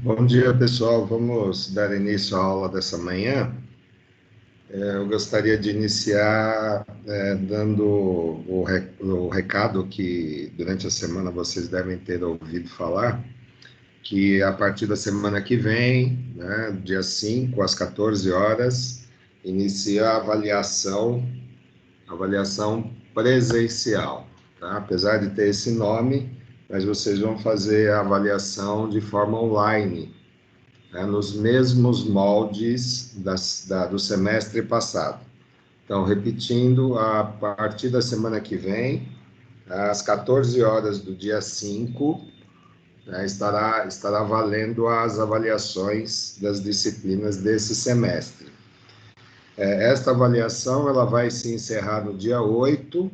Bom dia, pessoal. Vamos dar início à aula dessa manhã. Eu gostaria de iniciar dando o recado que durante a semana vocês devem ter ouvido falar, que a partir da semana que vem, né, dia 5 às 14 horas, inicia a avaliação presencial, tá? Apesar de ter esse nome, mas vocês vão fazer a avaliação de forma online, né, nos mesmos moldes do semestre passado. Então, repetindo, a partir da semana que vem, às 14 horas do dia 5, né, estará valendo as avaliações das disciplinas desse semestre. Esta avaliação ela vai se encerrar no dia 8,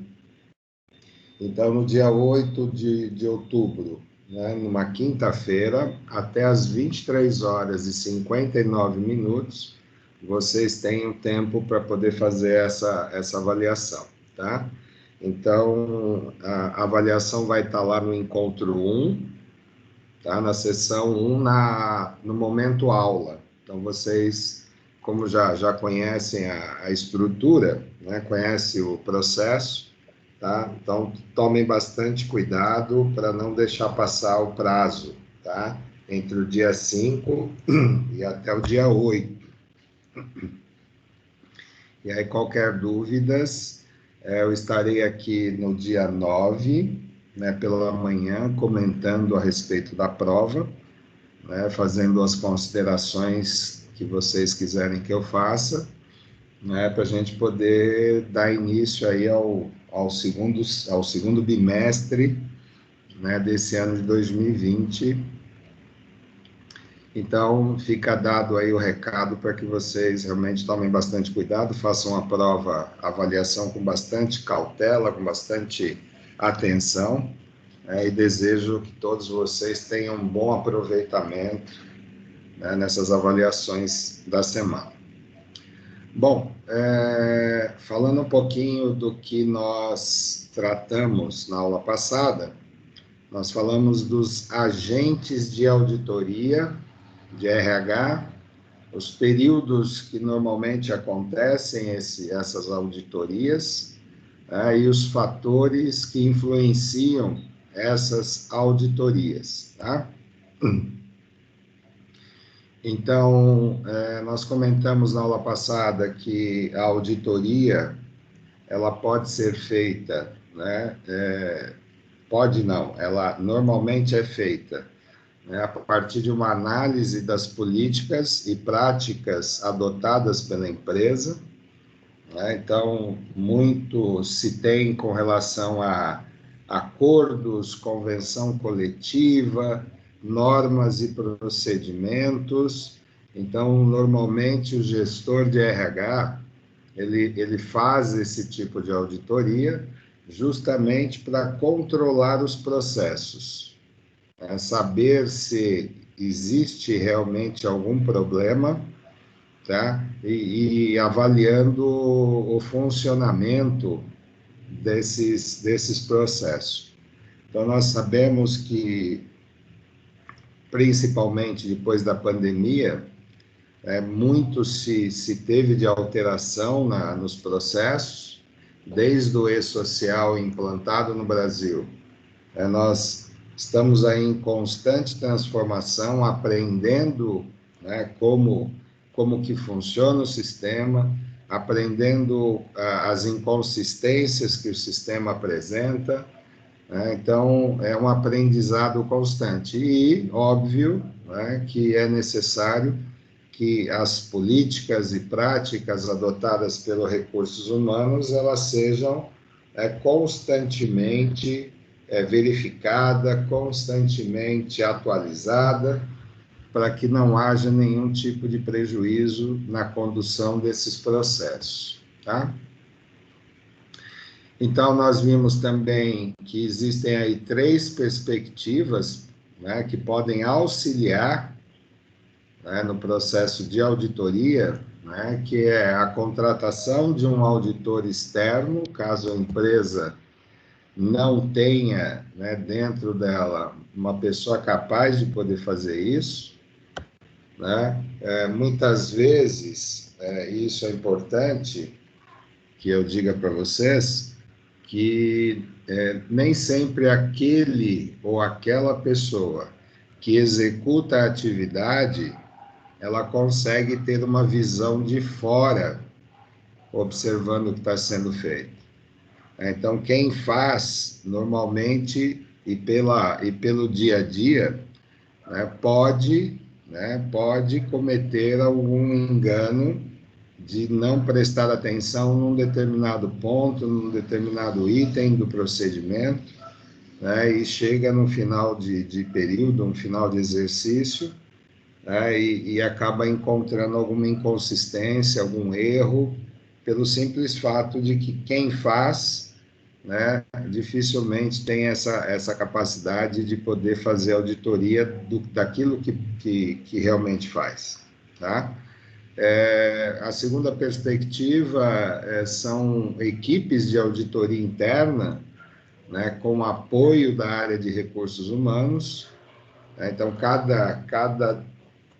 então, no dia 8 de outubro, né, numa quinta-feira, até às 23 horas e 59 minutos, vocês têm o tempo para poder fazer essa avaliação, tá? Então, a avaliação vai estar lá no encontro 1, tá? Na sessão 1, no momento aula. Então, vocês, como já conhecem a estrutura, né, conhecem o processo, tá? Então, tomem bastante cuidado para não deixar passar o prazo, tá? Entre o dia 5 e até o dia 8. E aí, qualquer dúvidas, eu estarei aqui no dia 9, né, pela manhã, comentando a respeito da prova, né, fazendo as considerações que vocês quiserem que eu faça, né, para a gente poder dar início aí ao segundo bimestre, né, desse ano de 2020. Então, fica dado aí o recado para que vocês realmente tomem bastante cuidado, façam a prova, a avaliação com bastante cautela, com bastante atenção, e desejo que todos vocês tenham um bom aproveitamento, né, nessas avaliações da semana. Bom, falando um pouquinho do que nós tratamos na aula passada, nós falamos dos agentes de auditoria, de RH, os períodos que normalmente acontecem essas auditorias, e os fatores que influenciam essas auditorias, tá? Então, nós comentamos na aula passada que a auditoria, ela pode ser feita, né? Pode não, ela normalmente é feita, né, a partir de uma análise das políticas e práticas adotadas pela empresa, né? Então, muito se tem com relação a acordos, convenção coletiva, normas e procedimentos. Então, normalmente, o gestor de RH, ele faz esse tipo de auditoria justamente para controlar os processos, saber se existe realmente algum problema, tá? E avaliando o funcionamento desses processos. Então, nós sabemos que, principalmente depois da pandemia, muito se teve de alteração nos processos, desde o e-social implantado no Brasil. Nós estamos aí em constante transformação, aprendendo, né, como que funciona o sistema, aprendendo as inconsistências que o sistema apresenta, né? Então, é um aprendizado constante. E, óbvio, né, que é necessário que as políticas e práticas adotadas pelos recursos humanos, elas sejam constantemente verificada, constantemente atualizada, para que não haja nenhum tipo de prejuízo na condução desses processos, tá? Então, nós vimos também que existem aí 3 perspectivas, né, que podem auxiliar, né, no processo de auditoria, né, que é a contratação de um auditor externo, caso a empresa não tenha, né, dentro dela uma pessoa capaz de poder fazer isso, né? Muitas vezes, isso é importante que eu diga para vocês, que nem sempre aquele ou aquela pessoa que executa a atividade, ela consegue ter uma visão de fora, observando o que está sendo feito. Então, quem faz, normalmente, e pelo dia a dia, pode cometer algum engano de não prestar atenção num determinado ponto, num determinado item do procedimento, e chega no final de período, no final de exercício, e acaba encontrando alguma inconsistência, algum erro, pelo simples fato de que quem faz, dificilmente tem essa capacidade de poder fazer auditoria daquilo que realmente faz, tá? A segunda perspectiva são equipes de auditoria interna, com apoio da área de recursos humanos. Então, cada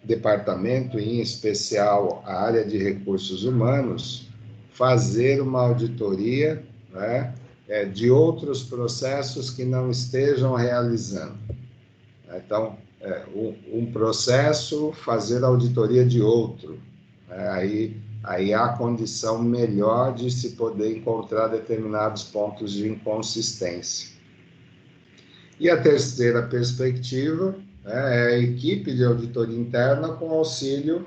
departamento, em especial a área de recursos humanos, fazer uma auditoria, de outros processos que não estejam realizando. Então, um processo, fazer auditoria de outro. Aí há condição melhor de se poder encontrar determinados pontos de inconsistência. E a terceira perspectiva é a equipe de auditoria interna com auxílio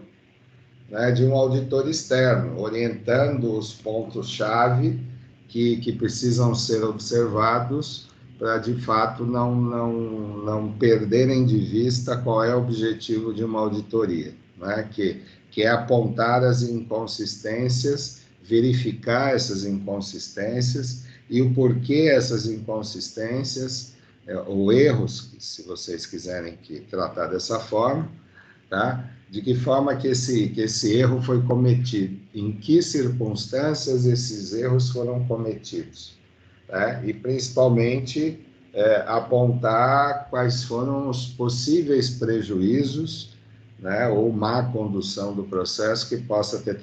de um auditor externo, orientando os pontos-chave que precisam ser observados para, de fato, não perderem de vista qual é o objetivo de uma auditoria, que é apontar as inconsistências, verificar essas inconsistências e o porquê essas inconsistências, ou erros, se vocês quiserem tratar dessa forma, tá? De que forma que esse erro foi cometido, em que circunstâncias esses erros foram cometidos, e principalmente apontar quais foram os possíveis prejuízos, ou má condução do processo que possa ter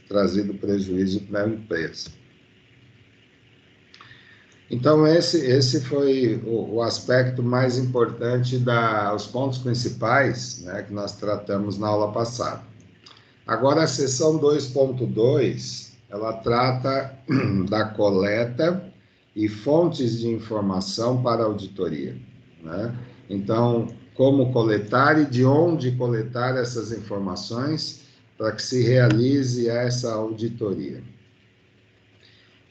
trazido prejuízo para a empresa. Então, esse foi o aspecto mais importante, os pontos principais, que nós tratamos na aula passada. Agora, a seção 2.2, ela trata da coleta e fontes de informação para a auditoria. Então, como coletar e de onde coletar essas informações para que se realize essa auditoria.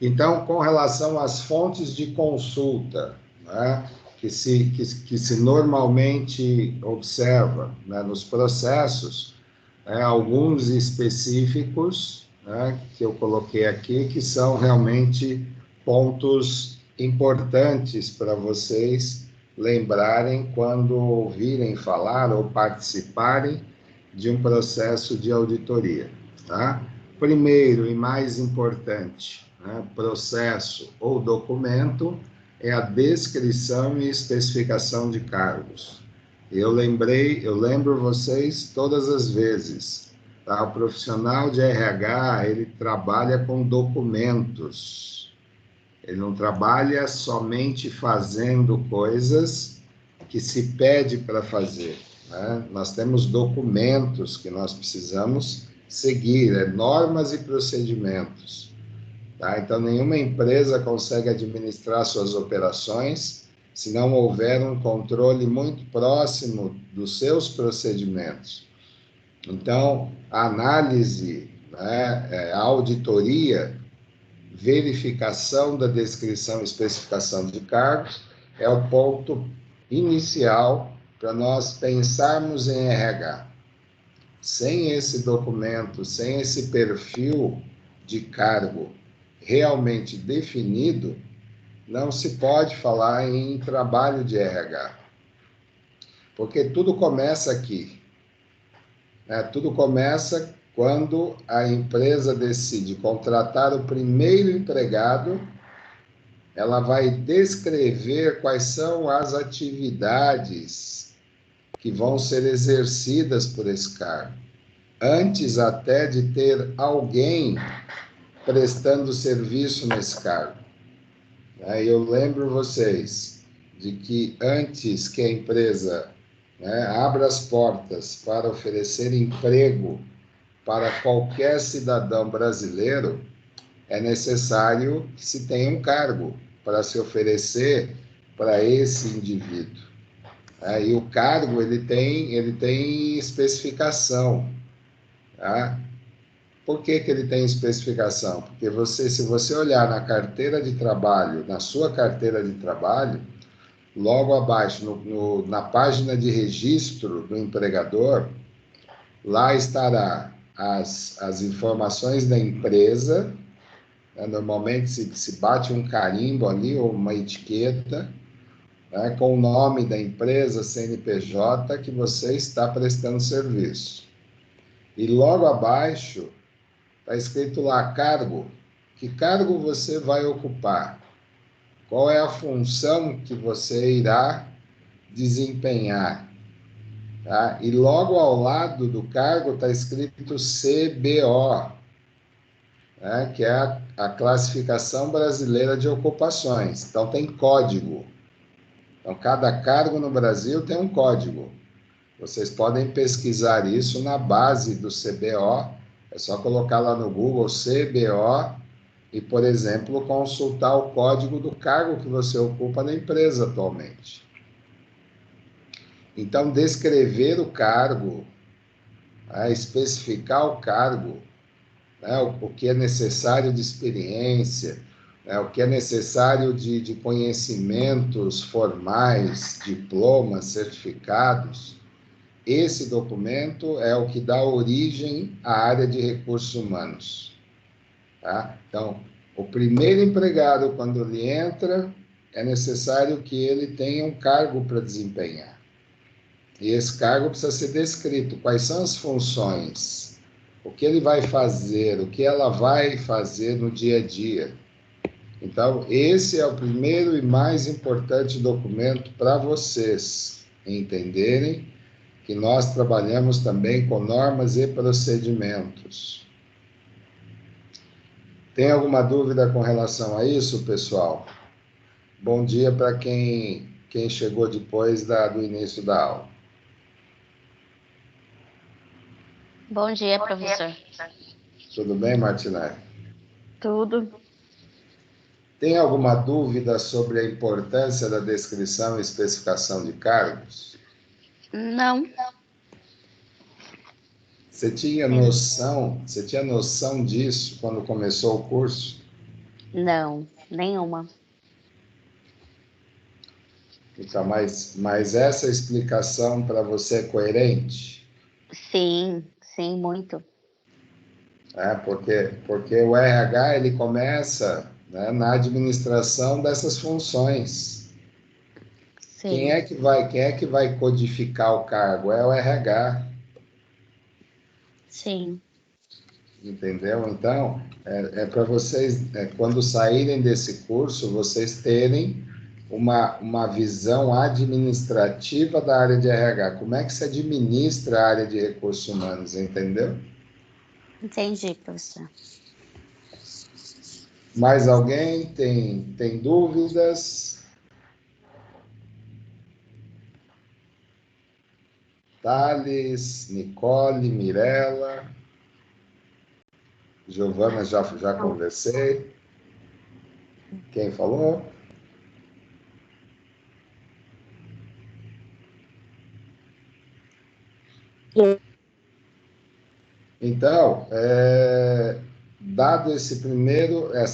Então, com relação às fontes de consulta, que se normalmente observa nos processos, alguns específicos, que eu coloquei aqui, que são realmente pontos importantes para vocês lembrarem quando ouvirem falar ou participarem de um processo de auditoria. Primeiro e mais importante, processo ou documento, é a descrição e especificação de cargos. Eu lembro vocês todas as vezes, o profissional de RH, ele trabalha com documentos, ele não trabalha somente fazendo coisas que se pede para fazer, Nós temos documentos que nós precisamos seguir, normas e procedimentos. Então, nenhuma empresa consegue administrar suas operações se não houver um controle muito próximo dos seus procedimentos. Então, a análise, a auditoria, verificação da descrição e especificação de cargos é o ponto inicial para nós pensarmos em RH. Sem esse documento, sem esse perfil de cargo realmente definido, não se pode falar em trabalho de RH. Porque tudo começa aqui. Tudo começa quando a empresa decide contratar o primeiro empregado, ela vai descrever quais são as atividades que vão ser exercidas por esse cargo, antes até de ter alguém prestando serviço nesse cargo. Eu lembro vocês de que antes que a empresa, abra as portas para oferecer emprego para qualquer cidadão brasileiro, é necessário que se tenha um cargo para se oferecer para esse indivíduo. E o cargo ele tem especificação. Tá? Por que ele tem especificação? Porque se você olhar na carteira de trabalho, na sua carteira de trabalho, logo abaixo, na página de registro do empregador, lá estará as informações da empresa, normalmente se bate um carimbo ali, ou uma etiqueta, com o nome da empresa, CNPJ, que você está prestando serviço. E logo abaixo, está escrito lá, cargo. Que cargo você vai ocupar? Qual é a função que você irá desempenhar? Tá? E logo ao lado do cargo está escrito CBO, que é a Classificação Brasileira de Ocupações. Então, tem código. Então, cada cargo no Brasil tem um código. Vocês podem pesquisar isso na base do CBO. É só colocar lá no Google CBO e, por exemplo, consultar o código do cargo que você ocupa na empresa atualmente. Então, descrever o cargo, especificar o cargo, o que é necessário de experiência, o que é necessário de conhecimentos formais, diplomas, certificados. Esse documento é o que dá origem à área de recursos humanos. Tá? Então, o primeiro empregado, quando ele entra, é necessário que ele tenha um cargo para desempenhar. E esse cargo precisa ser descrito. Quais são as funções? O que ele vai fazer? O que ela vai fazer no dia a dia? Então, esse é o primeiro e mais importante documento para vocês entenderem que nós trabalhamos também com normas e procedimentos. Tem alguma dúvida com relação a isso, pessoal? Bom dia para quem chegou depois do início da aula. Bom dia, professor. Tudo bem, Martinelli? Tudo. Tem alguma dúvida sobre a importância da descrição e especificação de cargos? Não. Você tinha noção disso quando começou o curso? Não, nenhuma. Então, mas essa explicação para você é coerente? Sim, muito. Porque o RH ele começa, na administração dessas funções. Sim. Quem é que vai codificar o cargo? É o RH. Sim. Entendeu? Então, é para vocês, quando saírem desse curso, vocês terem uma visão administrativa da área de RH. Como é que se administra a área de recursos humanos, entendeu? Entendi, professor. Mais alguém tem dúvidas? Thales, Nicole, Mirella, Giovana, já conversei. Quem falou? Então, dado essa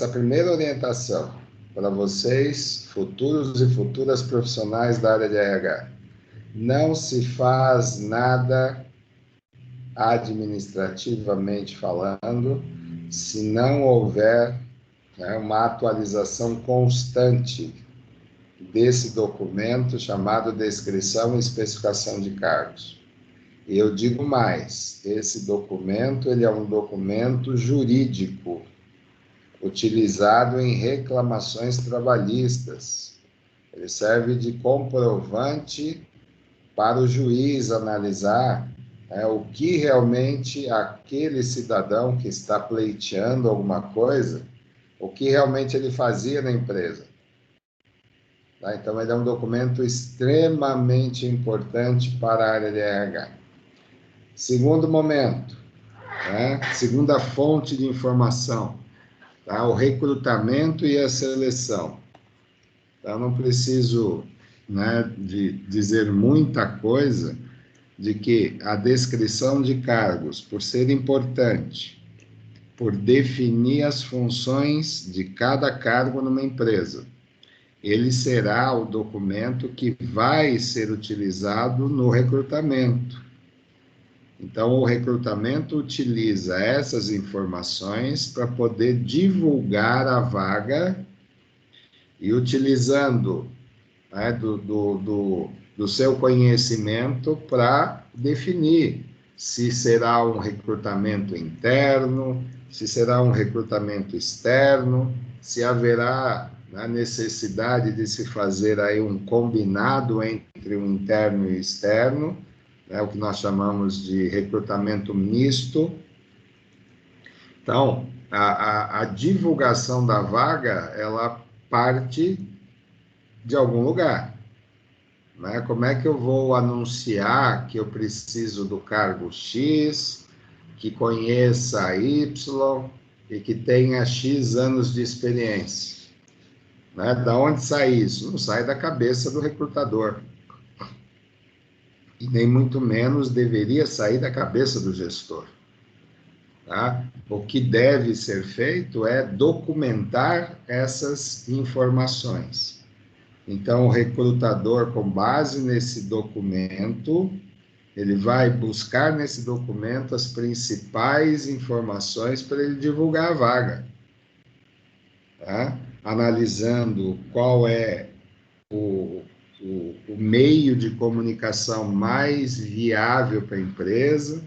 primeira orientação para vocês, futuros e futuras profissionais da área de RH, não se faz nada administrativamente falando se não houver uma atualização constante desse documento chamado Descrição e Especificação de Cargos. E eu digo mais, esse documento ele é um documento jurídico, utilizado em reclamações trabalhistas. Ele serve de comprovante para o juiz analisar o que realmente aquele cidadão que está pleiteando alguma coisa, o que realmente ele fazia na empresa. Tá? Então, ele é um documento extremamente importante para a área de RH. Segundo momento, segunda fonte de informação, tá? O recrutamento e a seleção. Então, não preciso de dizer muita coisa de que a descrição de cargos, por ser importante, por definir as funções de cada cargo numa empresa, ele será o documento que vai ser utilizado no recrutamento. Então, o recrutamento utiliza essas informações para poder divulgar a vaga e utilizando do seu conhecimento para definir se será um recrutamento interno, se será um recrutamento externo, se haverá a necessidade de se fazer aí um combinado entre o interno e o externo, o que nós chamamos de recrutamento misto. Então, a divulgação da vaga, ela parte de algum lugar. Como é que eu vou anunciar que eu preciso do cargo X, que conheça Y e que tenha X anos de experiência? Da onde sai isso? Não sai da cabeça do recrutador. E nem muito menos deveria sair da cabeça do gestor. Tá? O que deve ser feito é documentar essas informações. Então, o recrutador, com base nesse documento, ele vai buscar nesse documento as principais informações para ele divulgar a vaga. Tá? Analisando qual é o meio de comunicação mais viável para a empresa,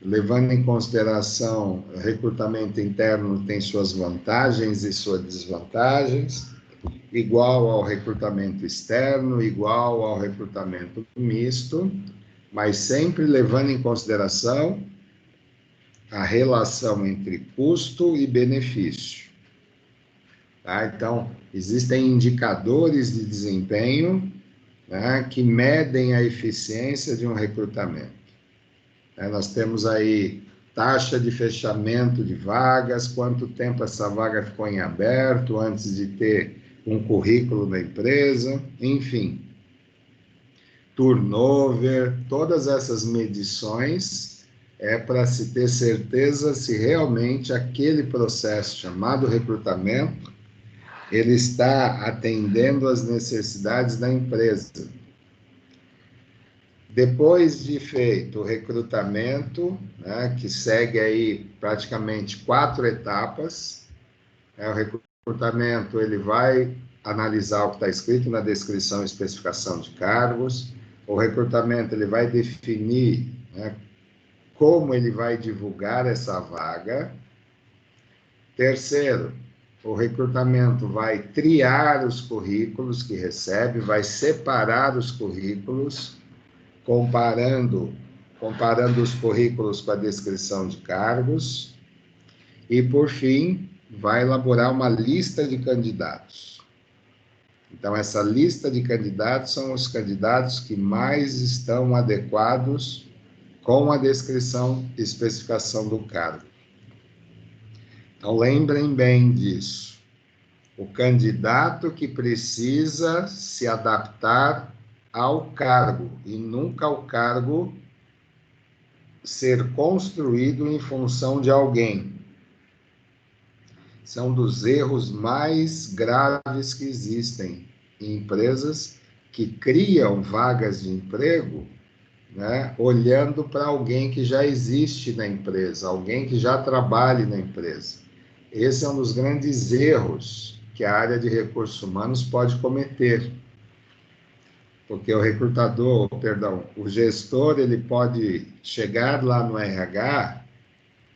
levando em consideração o recrutamento interno tem suas vantagens e suas desvantagens, igual ao recrutamento externo, igual ao recrutamento misto, mas sempre levando em consideração a relação entre custo e benefício. Tá? Então, existem indicadores de desempenho que medem a eficiência de um recrutamento. Nós temos aí taxa de fechamento de vagas, quanto tempo essa vaga ficou em aberto antes de ter um currículo da empresa, enfim. Turnover, todas essas medições para se ter certeza se realmente aquele processo chamado recrutamento ele está atendendo às necessidades da empresa. Depois de feito o recrutamento, que segue aí praticamente 4 etapas, o recrutamento ele vai analisar o que está escrito na descrição e especificação de cargos, o recrutamento ele vai definir como ele vai divulgar essa vaga. Terceiro, o recrutamento vai triar os currículos que recebe, vai separar os currículos, comparando os currículos com a descrição de cargos e, por fim, vai elaborar uma lista de candidatos. Então, essa lista de candidatos são os candidatos que mais estão adequados com a descrição e especificação do cargo. Então, lembrem bem disso. O candidato que precisa se adaptar ao cargo e nunca o cargo ser construído em função de alguém. São dos erros mais graves que existem em empresas que criam vagas de emprego, olhando para alguém que já existe na empresa, alguém que já trabalha na empresa. Esse é um dos grandes erros que a área de recursos humanos pode cometer. Porque o gestor, ele pode chegar lá no RH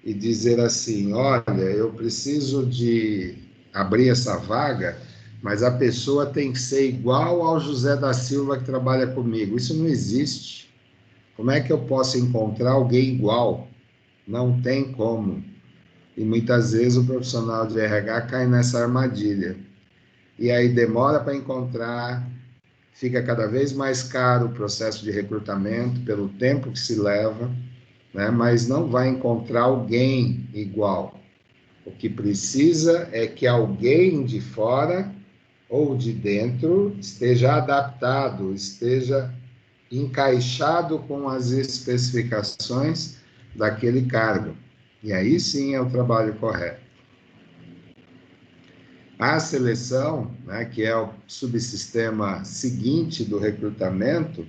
e dizer assim, olha, eu preciso de abrir essa vaga, mas a pessoa tem que ser igual ao José da Silva que trabalha comigo. Isso não existe. Como é que eu posso encontrar alguém igual? Não tem como. E muitas vezes o profissional de RH cai nessa armadilha. E aí demora para encontrar, fica cada vez mais caro o processo de recrutamento, pelo tempo que se leva, né? Mas não vai encontrar alguém igual. O que precisa é que alguém de fora ou de dentro esteja adaptado, esteja encaixado com as especificações daquele cargo. E aí sim é o trabalho correto. A seleção, né, que é o subsistema seguinte do recrutamento,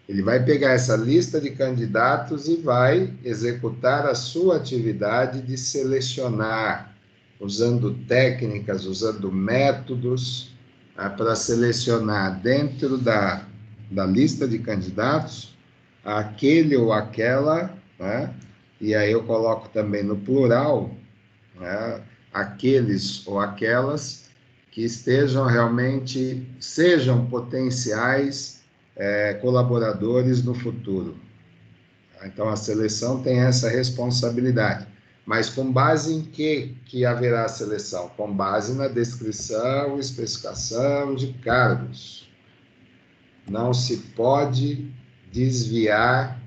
ele vai pegar essa lista de candidatos e vai executar a sua atividade de selecionar, usando técnicas, usando métodos, para selecionar dentro da lista de candidatos aquele ou aquela, né? E aí eu coloco também no plural, né? Aqueles ou aquelas que estejam realmente, sejam potenciais colaboradores no futuro. Então, a seleção tem essa responsabilidade. Mas com base em que haverá a seleção? Com base na descrição, especificação de cargos. Não se pode desviar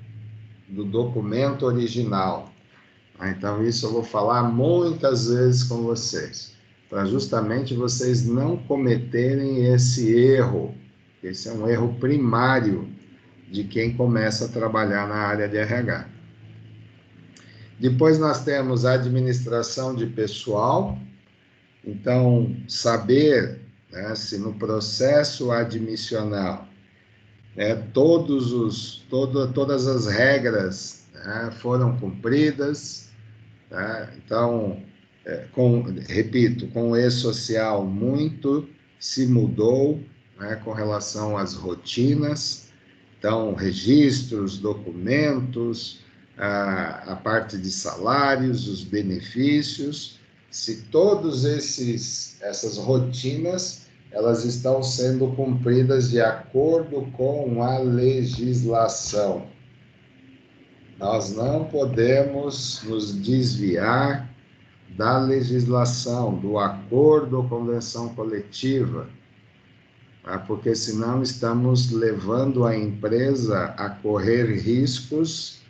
do documento original. Então, isso eu vou falar muitas vezes com vocês, para justamente vocês não cometerem esse erro. Esse é um erro primário de quem começa a trabalhar na área de RH. Depois nós temos a administração de pessoal. Então, saber, né, se no processo admissional todas as regras, né, foram cumpridas, tá? Então, repito, com o e-social muito se mudou, né, com relação às rotinas. Então, registros, documentos, a parte de salários, os benefícios, se todos essas rotinas, elas estão sendo cumpridas de acordo com a legislação. Nós não podemos nos desviar da legislação, do acordo ou convenção coletiva, porque senão estamos levando a empresa a correr riscos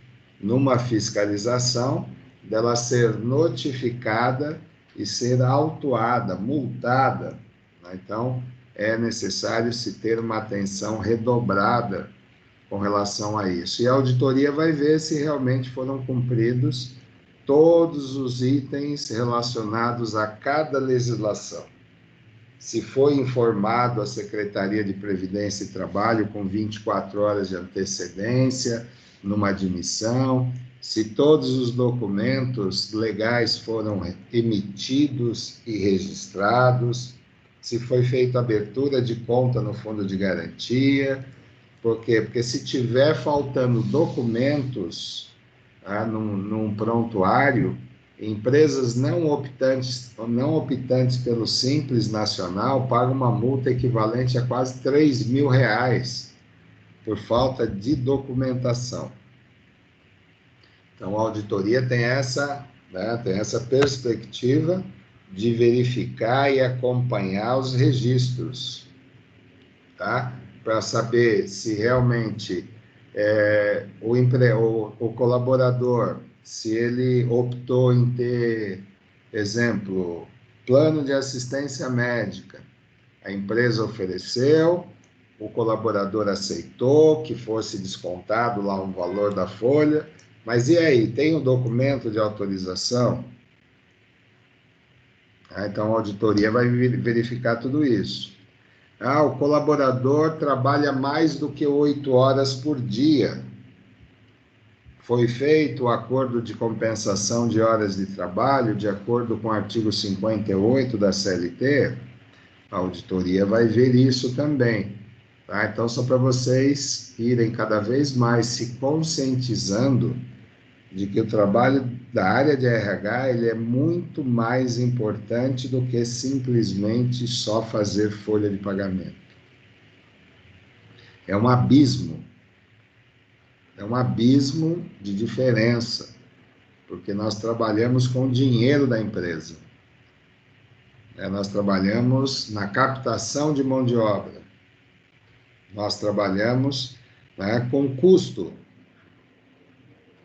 numa fiscalização dela ser notificada e ser autuada, multada. Então, é necessário se ter uma atenção redobrada com relação a isso. E a auditoria vai ver se realmente foram cumpridos todos os itens relacionados a cada legislação. Se foi informado a Secretaria de Previdência e Trabalho com 24 horas de antecedência numa admissão, se todos os documentos legais foram emitidos e registrados, se foi feita abertura de conta no fundo de garantia. Por quê? Porque se tiver faltando documentos num prontuário, empresas não optantes pelo Simples Nacional pagam uma multa equivalente a quase R$3.000 por falta de documentação. Então, a auditoria tem essa perspectiva de verificar e acompanhar os registros, tá? Para saber se realmente o colaborador, se ele optou em ter, exemplo, plano de assistência médica, a empresa ofereceu, o colaborador aceitou que fosse descontado lá um valor da folha, mas e aí, tem o documento de autorização? Então, a auditoria vai verificar tudo isso. O colaborador trabalha mais do que 8 horas por dia. Foi feito o acordo de compensação de horas de trabalho, de acordo com o artigo 58 da CLT, a auditoria vai ver isso também. Tá? Então, só para vocês irem cada vez mais se conscientizando de que o trabalho da área de RH, ele é muito mais importante do que simplesmente só fazer folha de pagamento. É um abismo de diferença, porque nós trabalhamos com o dinheiro da empresa. Nós trabalhamos na captação de mão de obra, nós trabalhamos, né, com custo.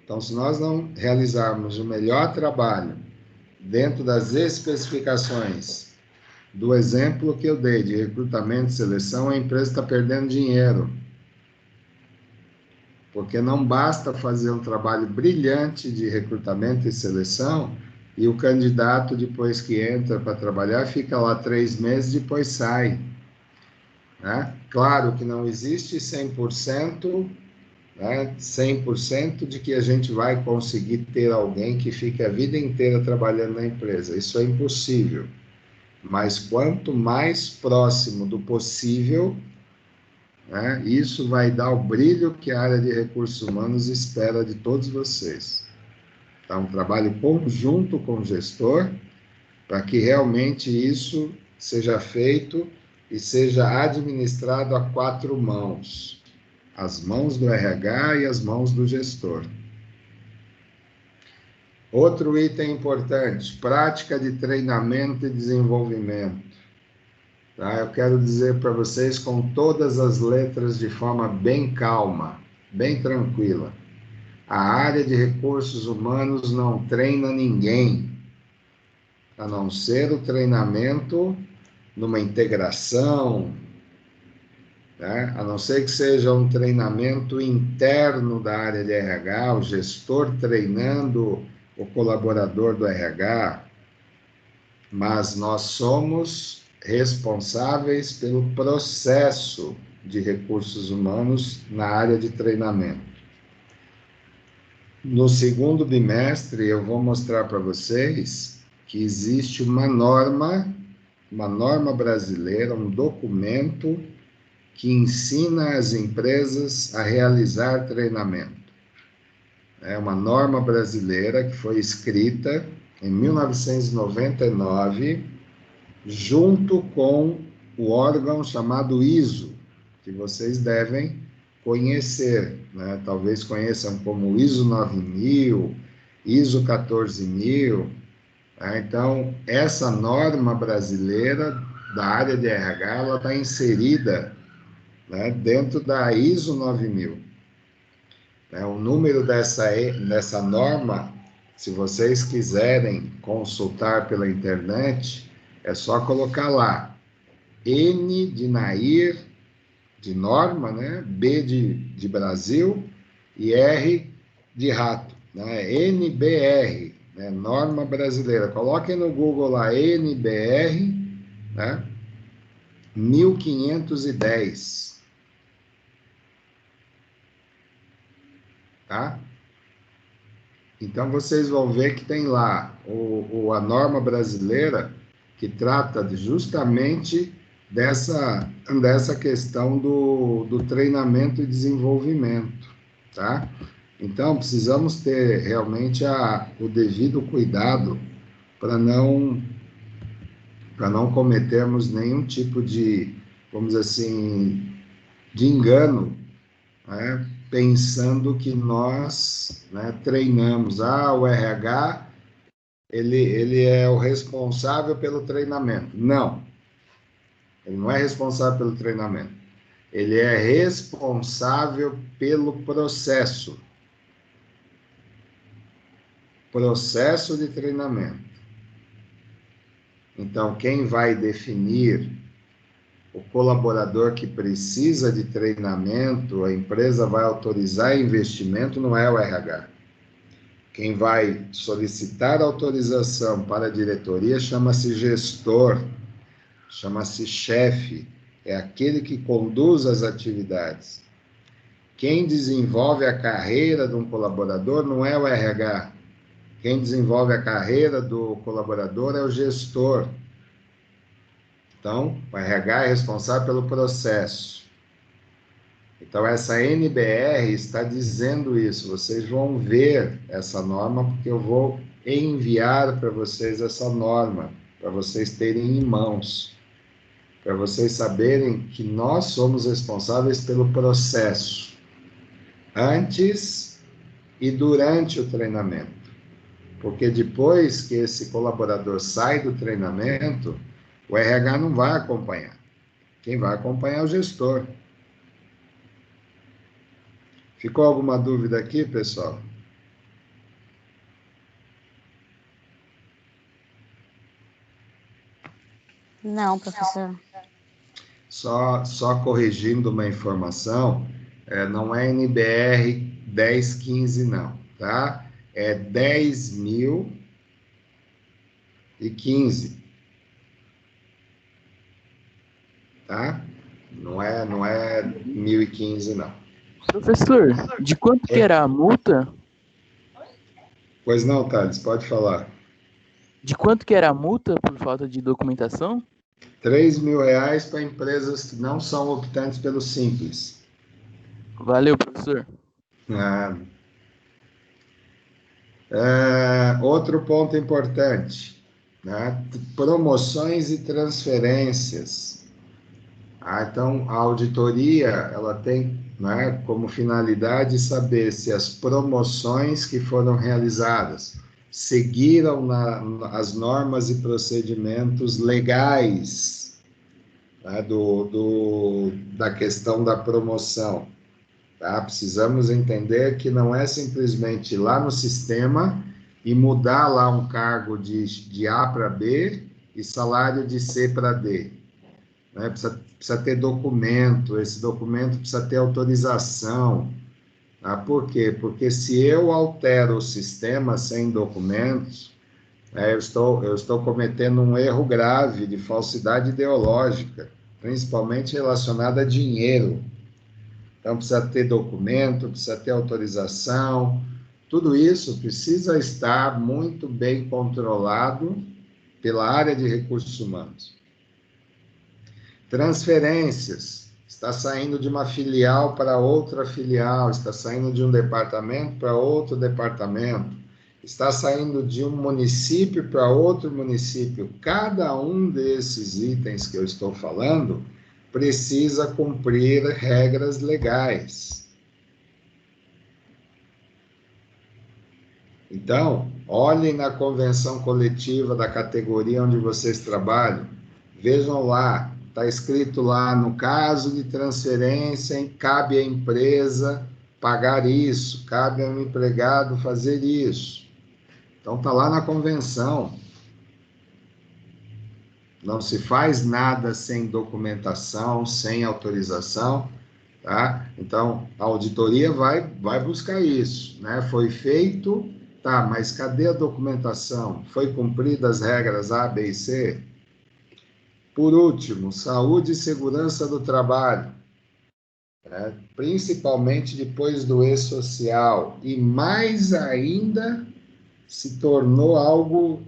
Então, se nós não realizarmos o melhor trabalho dentro das especificações do exemplo que eu dei de recrutamento e seleção, a empresa está perdendo dinheiro. Porque não basta fazer um trabalho brilhante de recrutamento e seleção e o candidato, depois que entra para trabalhar, fica lá 3 meses e depois sai. Né? Claro que não existe 100%, né? 100% de que a gente vai conseguir ter alguém que fique a vida inteira trabalhando na empresa. Isso é impossível. Mas quanto mais próximo do possível, né, isso vai dar o brilho que a área de recursos humanos espera de todos vocês. Então, um trabalho conjunto com o gestor, para que realmente isso seja feito e seja administrado a 4 mãos. As mãos do RH e as mãos do gestor. Outro item importante, prática de treinamento e desenvolvimento. Tá? Eu quero dizer para vocês com todas as letras de forma bem calma, bem tranquila. A área de recursos humanos não treina ninguém, a não ser o treinamento numa integração, né? A não ser que seja um treinamento interno da área de RH, o gestor treinando o colaborador do RH, mas nós somos responsáveis pelo processo de recursos humanos na área de treinamento. No segundo bimestre, eu vou mostrar para vocês que existe uma norma brasileira, um documento que ensina as empresas a realizar treinamento. É uma norma brasileira que foi escrita em 1999, junto com o órgão chamado ISO, que vocês devem conhecer, né? Talvez conheçam como ISO 9000, ISO 14000. Tá? Então, essa norma brasileira da área de RH, ela está inserida, né, dentro da ISO 9000. O número dessa norma, se vocês quiserem consultar pela internet, é só colocar lá, N de Nair, de norma, né? B de Brasil e R de rato, né? NBR, né? Norma brasileira. Coloquem no Google lá, NBR, né? 1510. Tá? Então, vocês vão ver que tem lá a norma brasileira que trata justamente dessa questão do treinamento e desenvolvimento, tá? Então, precisamos ter realmente o devido cuidado para não cometermos nenhum tipo de, vamos dizer assim, de engano, né? Pensando que nós, né, treinamos. O RH, ele é o responsável pelo treinamento. Não, ele não é responsável pelo treinamento. Ele é responsável pelo processo. Processo de treinamento. Então, quem vai definir o colaborador que precisa de treinamento, a empresa vai autorizar investimento, não é o RH. Quem vai solicitar autorização para a diretoria chama-se gestor, chama-se chefe, é aquele que conduz as atividades. Quem desenvolve a carreira de um colaborador não é o RH. Quem desenvolve a carreira do colaborador é o gestor. Então, o RH é responsável pelo processo. Então, essa NBR está dizendo isso. Vocês vão ver essa norma, porque eu vou enviar para vocês essa norma, para vocês terem em mãos, para vocês saberem que nós somos responsáveis pelo processo, antes e durante o treinamento. Porque depois que esse colaborador sai do treinamento, o RH não vai acompanhar. Quem vai acompanhar é o gestor. Ficou alguma dúvida aqui, pessoal? Não, professor. Só corrigindo uma informação, não é NBR 1015, não, tá? É 10.015, tá? Não é 1015, não. Professor, de quanto que era a multa? Pois não, Thales, pode falar. De quanto que era a multa por falta de documentação? R$ 3.000 para empresas que não são optantes pelo Simples. Valeu, professor. Outro ponto importante, né? Promoções e transferências. Então, a auditoria ela tem, né, como finalidade saber se as promoções que foram realizadas seguiram as normas e procedimentos legais, né, da questão da promoção. Tá? Precisamos entender que não é simplesmente ir lá no sistema e mudar lá um cargo de A para B e salário de C para D. Né? Precisa ter documento, esse documento precisa ter autorização. Tá? Por quê? Porque se eu altero o sistema sem documentos, eu estou cometendo um erro grave de falsidade ideológica, principalmente relacionado a dinheiro. Então, precisa ter documento, precisa ter autorização, tudo isso precisa estar muito bem controlado pela área de recursos humanos. Transferências, está saindo de uma filial para outra filial, está saindo de um departamento para outro departamento, está saindo de um município para outro município. Cada um desses itens que eu estou falando precisa cumprir regras legais. Então, olhem na convenção coletiva da categoria onde vocês trabalham, vejam lá, está escrito lá, no caso de transferência, cabe à empresa pagar isso, cabe ao empregado fazer isso. Então, está lá na convenção. Não se faz nada sem documentação, sem autorização, tá? Então, a auditoria vai buscar isso, né? Foi feito, tá, mas cadê a documentação? Foi cumpridas as regras A, B e C? Por último, saúde e segurança do trabalho, né? Principalmente depois do E-Social, e mais ainda se tornou algo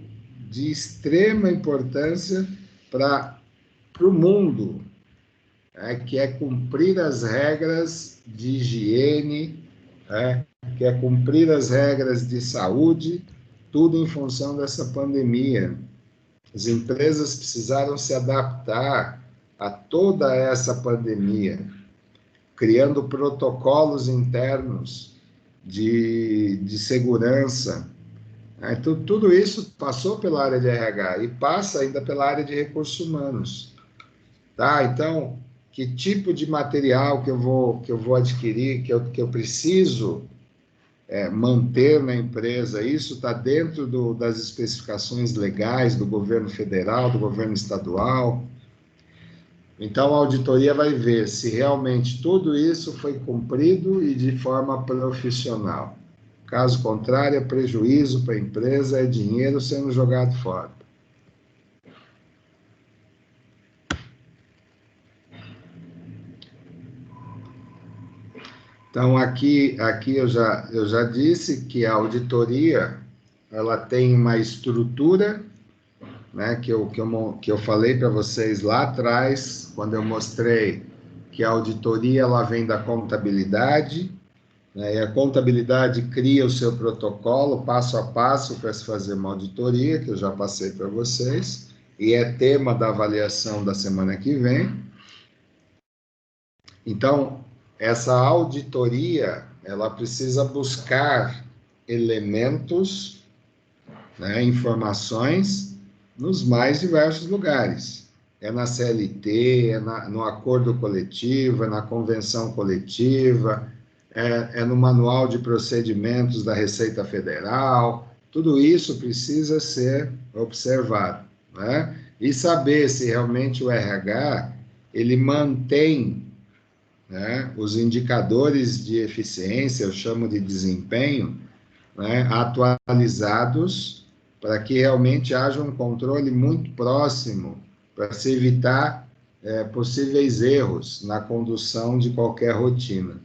de extrema importância para o mundo, que é cumprir as regras de higiene, que é cumprir as regras de saúde, tudo em função dessa pandemia. As empresas precisaram se adaptar a toda essa pandemia, criando protocolos internos de segurança. Então, tudo isso passou pela área de RH e passa ainda pela área de recursos humanos. Tá? Então, que tipo de material que eu vou adquirir, que eu preciso manter na empresa, isso está dentro das especificações legais do governo federal, do governo estadual. Então, a auditoria vai ver se realmente tudo isso foi cumprido e de forma profissional. Caso contrário, é prejuízo para a empresa, é dinheiro sendo jogado fora. Então, aqui eu já disse que a auditoria ela tem uma estrutura, né, que eu falei para vocês lá atrás, quando eu mostrei que a auditoria ela vem da contabilidade, né? E a contabilidade cria o seu protocolo, passo a passo, para se fazer uma auditoria, que eu já passei para vocês, e é tema da avaliação da semana que vem. Então, essa auditoria, ela precisa buscar elementos, né, informações, nos mais diversos lugares. É na CLT, no acordo coletivo, é na convenção coletiva, é no manual de procedimentos da Receita Federal. Tudo isso precisa ser observado, né? E saber se realmente o RH ele mantém, né, os indicadores de eficiência, eu chamo de desempenho, né, atualizados, para que realmente haja um controle muito próximo, para se evitar possíveis erros na condução de qualquer rotina.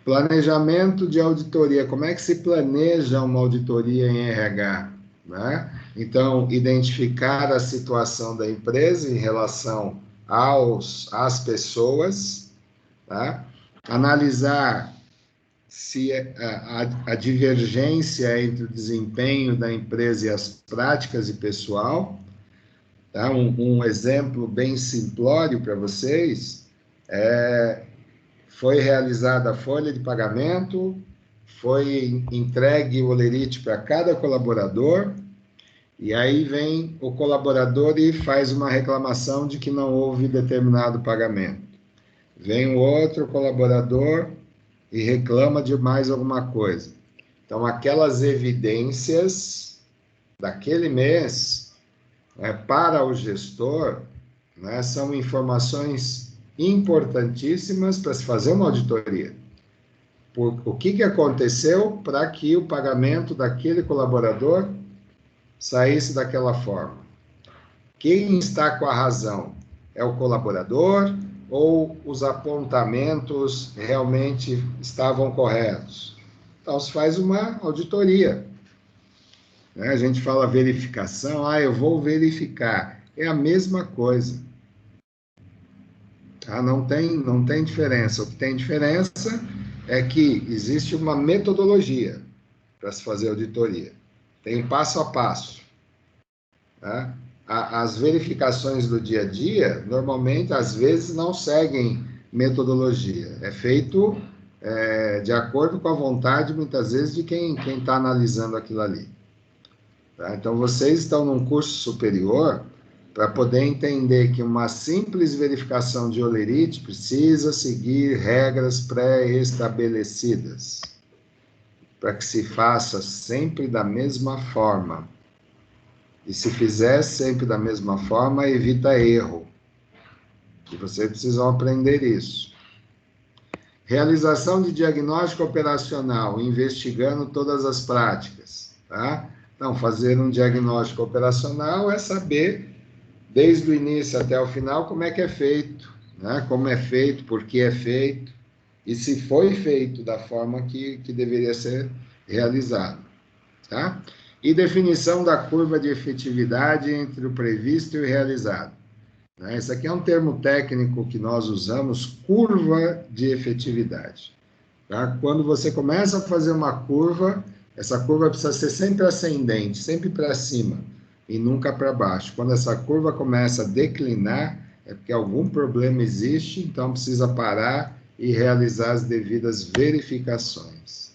Planejamento de auditoria. Como é que se planeja uma auditoria em RH? Né? Então, identificar a situação da empresa em relação às pessoas, tá? Analisar se a divergência entre o desempenho da empresa e as práticas de pessoal. Tá? Um exemplo bem simplório para vocês foi realizada a folha de pagamento, foi entregue o holerite para cada colaborador, e aí vem o colaborador e faz uma reclamação de que não houve determinado pagamento. Vem o outro colaborador e reclama de mais alguma coisa. Então, aquelas evidências daquele mês, para o gestor, né, são informações importantíssimas para se fazer uma auditoria. O que aconteceu para que o pagamento daquele colaborador saísse daquela forma? Quem está com a razão? É o colaborador ou os apontamentos realmente estavam corretos? Então, se faz uma auditoria. Né? A gente fala verificação, eu vou verificar. É a mesma coisa. Tá? Não tem diferença. O que tem diferença é que existe uma metodologia para se fazer auditoria. Tem passo a passo. Tá? As verificações do dia a dia, normalmente, às vezes, não seguem metodologia. É feito de acordo com a vontade, muitas vezes, de quem está analisando aquilo ali. Tá? Então, vocês estão num curso superior para poder entender que uma simples verificação de holerite precisa seguir regras pré-estabelecidas, para que se faça sempre da mesma forma. E se fizer sempre da mesma forma, evita erro. E vocês precisam aprender isso. Realização de diagnóstico operacional, investigando todas as práticas. Tá? Então, fazer um diagnóstico operacional é saber, desde o início até o final, como é que é feito, né? Como é feito, por que é feito, e se foi feito da forma que deveria ser realizado. Tá? E definição da curva de efetividade entre o previsto e o realizado. Esse aqui é um termo técnico que nós usamos, curva de efetividade. Tá? Quando você começa a fazer uma curva, essa curva precisa ser sempre ascendente, sempre para cima, e nunca para baixo. Quando essa curva começa a declinar, é porque algum problema existe, então precisa parar e realizar as devidas verificações.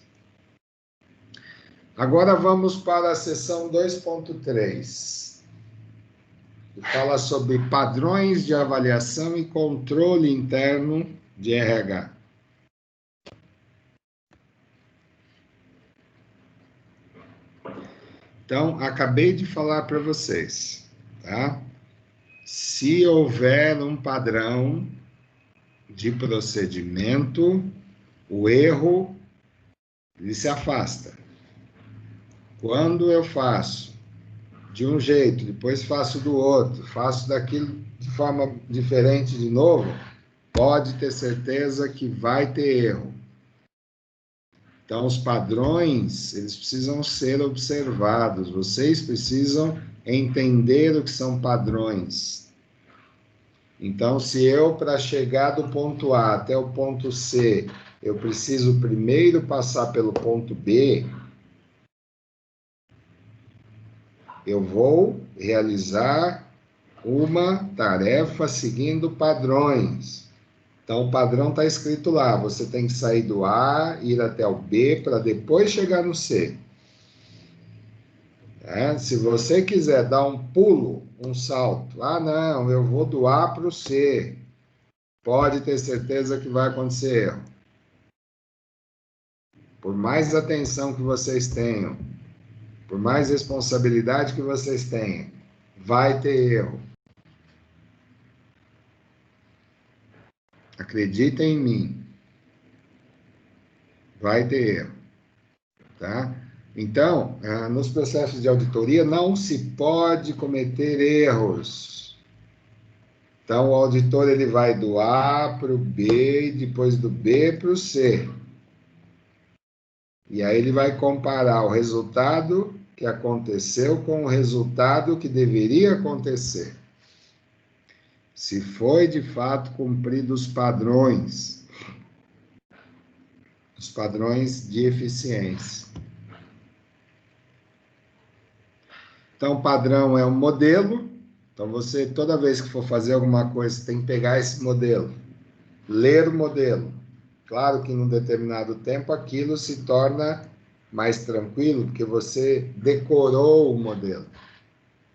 Agora vamos para a seção 2.3, que fala sobre padrões de avaliação e controle interno de RH. Então, acabei de falar para vocês, tá? Se houver um padrão de procedimento, o erro ele se afasta. Quando eu faço de um jeito, depois faço do outro, faço daquilo de forma diferente de novo, pode ter certeza que vai ter erro. Então, os padrões, eles precisam ser observados, vocês precisam entender o que são padrões. Então, se eu, para chegar do ponto A até o ponto C, eu preciso primeiro passar pelo ponto B, eu vou realizar uma tarefa seguindo padrões. Então, o padrão está escrito lá. Você tem que sair do A, ir até o B, para depois chegar no C. Se você quiser dar um pulo, um salto, não, eu vou do A para o C, pode ter certeza que vai acontecer erro. Por mais atenção que vocês tenham, por mais responsabilidade que vocês tenham, vai ter erro. Acreditem em mim. Vai ter erro. Tá? Então, nos processos de auditoria, não se pode cometer erros. Então, o auditor ele vai do A para o B, depois do B para o C. E aí ele vai comparar o resultado que aconteceu com o resultado que deveria acontecer. Se foi, de fato, cumprido os padrões de eficiência. Então, padrão é um modelo. Então, você, toda vez que for fazer alguma coisa, tem que pegar esse modelo, ler o modelo. Claro que, num determinado tempo, aquilo se torna mais tranquilo, porque você decorou o modelo.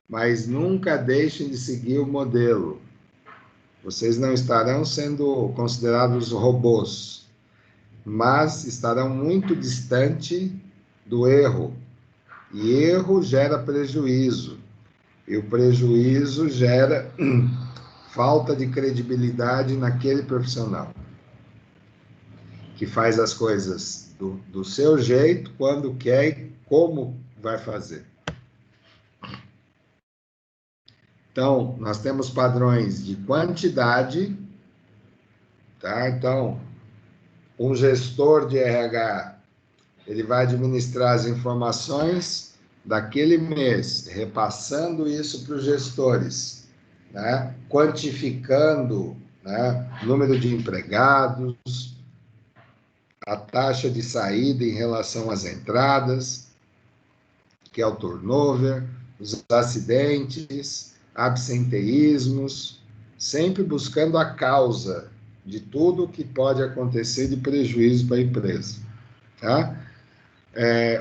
Mas nunca deixem de seguir o modelo. Vocês não estarão sendo considerados robôs, mas estarão muito distante do erro. E erro gera prejuízo. E o prejuízo gera falta de credibilidade naquele profissional que faz as coisas do seu jeito, quando quer e como vai fazer. Então, nós temos padrões de quantidade, tá? Então, um gestor de RH, ele vai administrar as informações daquele mês, repassando isso para os gestores, né? Quantificando, né, número de empregados, a taxa de saída em relação às entradas, que é o turnover, os acidentes, absenteísmos, sempre buscando a causa de tudo que pode acontecer de prejuízo para a empresa. Tá?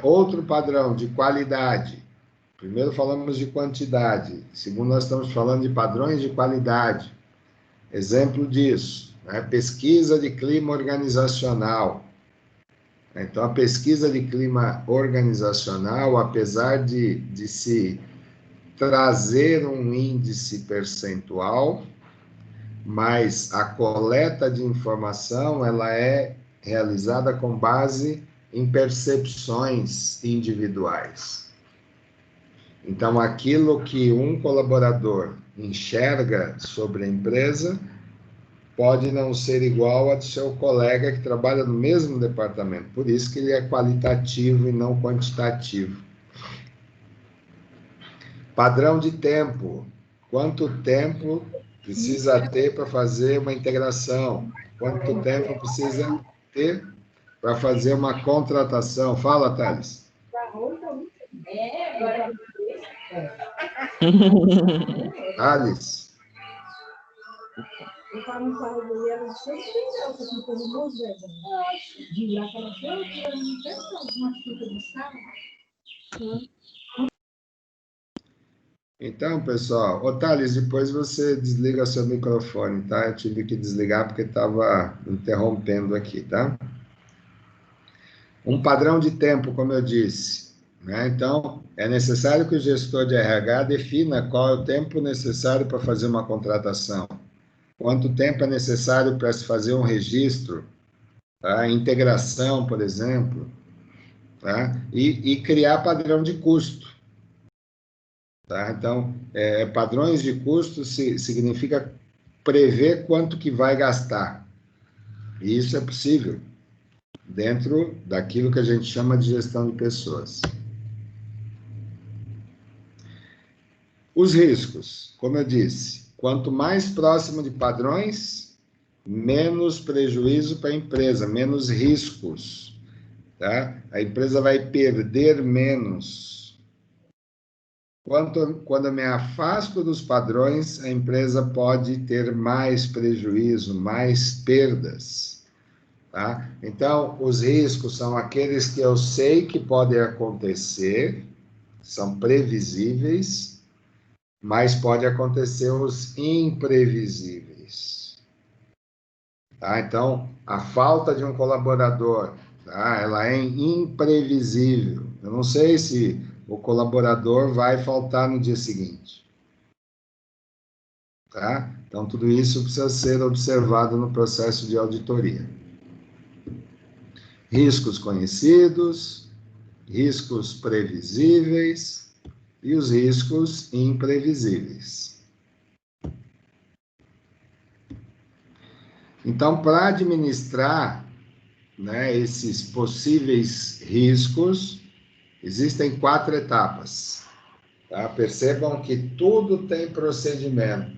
Outro padrão de qualidade. Primeiro falamos de quantidade. Segundo, nós estamos falando de padrões de qualidade. Exemplo disso, né? Pesquisa de clima organizacional. Então, a pesquisa de clima organizacional, apesar de se trazer um índice percentual, mas a coleta de informação, ela é realizada com base em percepções individuais. Então, aquilo que um colaborador enxerga sobre a empresa pode não ser igual a do seu colega que trabalha no mesmo departamento. Por isso que ele é qualitativo e não quantitativo. Padrão de tempo. Quanto tempo precisa ter para fazer uma integração? Quanto tempo precisa ter para fazer uma contratação? Fala, Thales. Thales. Então, pessoal, ô Thales, depois você desliga seu microfone, tá? Eu tive que desligar porque estava interrompendo aqui, tá? Um padrão de tempo, como eu disse, né? Então, é necessário que o gestor de RH defina qual é o tempo necessário para fazer uma contratação. Quanto tempo é necessário para se fazer um registro, tá? Integração, por exemplo, tá? E criar padrão de custo. Tá? Então, padrões de custo significa prever quanto que vai gastar. E isso é possível dentro daquilo que a gente chama de gestão de pessoas. Os riscos, como eu disse, quanto mais próximo de padrões, menos prejuízo para a empresa, menos riscos, tá? A empresa vai perder menos. Quando eu me afasto dos padrões, a empresa pode ter mais prejuízo, mais perdas, tá? Então, os riscos são aqueles que eu sei que podem acontecer, são previsíveis, mas pode acontecer os imprevisíveis, tá? Então, a falta de um colaborador, tá? Ela é imprevisível. Eu não sei se o colaborador vai faltar no dia seguinte, tá? Então, tudo isso precisa ser observado no processo de auditoria. Riscos conhecidos, riscos previsíveis e os riscos imprevisíveis. Então, para administrar, né, esses possíveis riscos, existem 4 etapas. Tá? Percebam que tudo tem procedimento.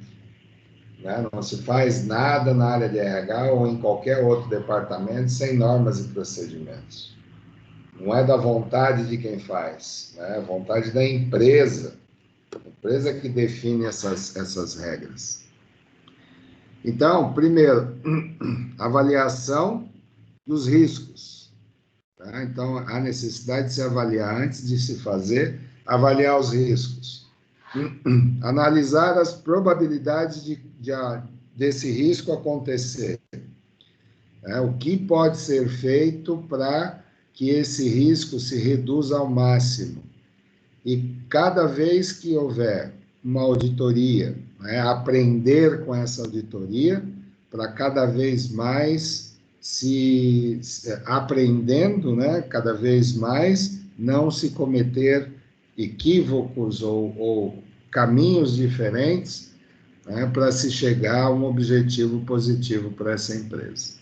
Né? Não se faz nada na área de RH ou em qualquer outro departamento sem normas e procedimentos. Não é da vontade de quem faz, né? É vontade da empresa. A empresa que define essas regras. Então, primeiro, avaliação dos riscos. Tá? Então, há necessidade de se avaliar antes de se fazer, avaliar os riscos. Analisar as probabilidades desse risco acontecer. O que pode ser feito para que esse risco se reduza ao máximo. E cada vez que houver uma auditoria, aprender com essa auditoria, para cada vez mais se aprendendo, cada vez mais não se cometer equívocos ou caminhos diferentes, para se chegar a um objetivo positivo para essa empresa.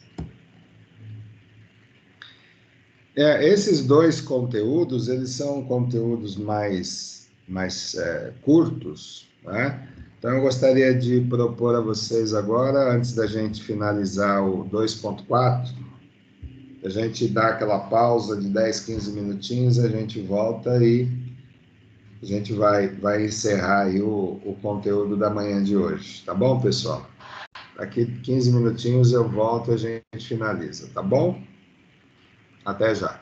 Esses 2 conteúdos, eles são conteúdos mais curtos, né? Então, eu gostaria de propor a vocês agora, antes da gente finalizar o 2.4, a gente dá aquela pausa de 10, 15 minutinhos, a gente volta e a gente vai encerrar aí o conteúdo da manhã de hoje. Tá bom, pessoal? Daqui 15 minutinhos eu volto e a gente finaliza, tá bom? Até já.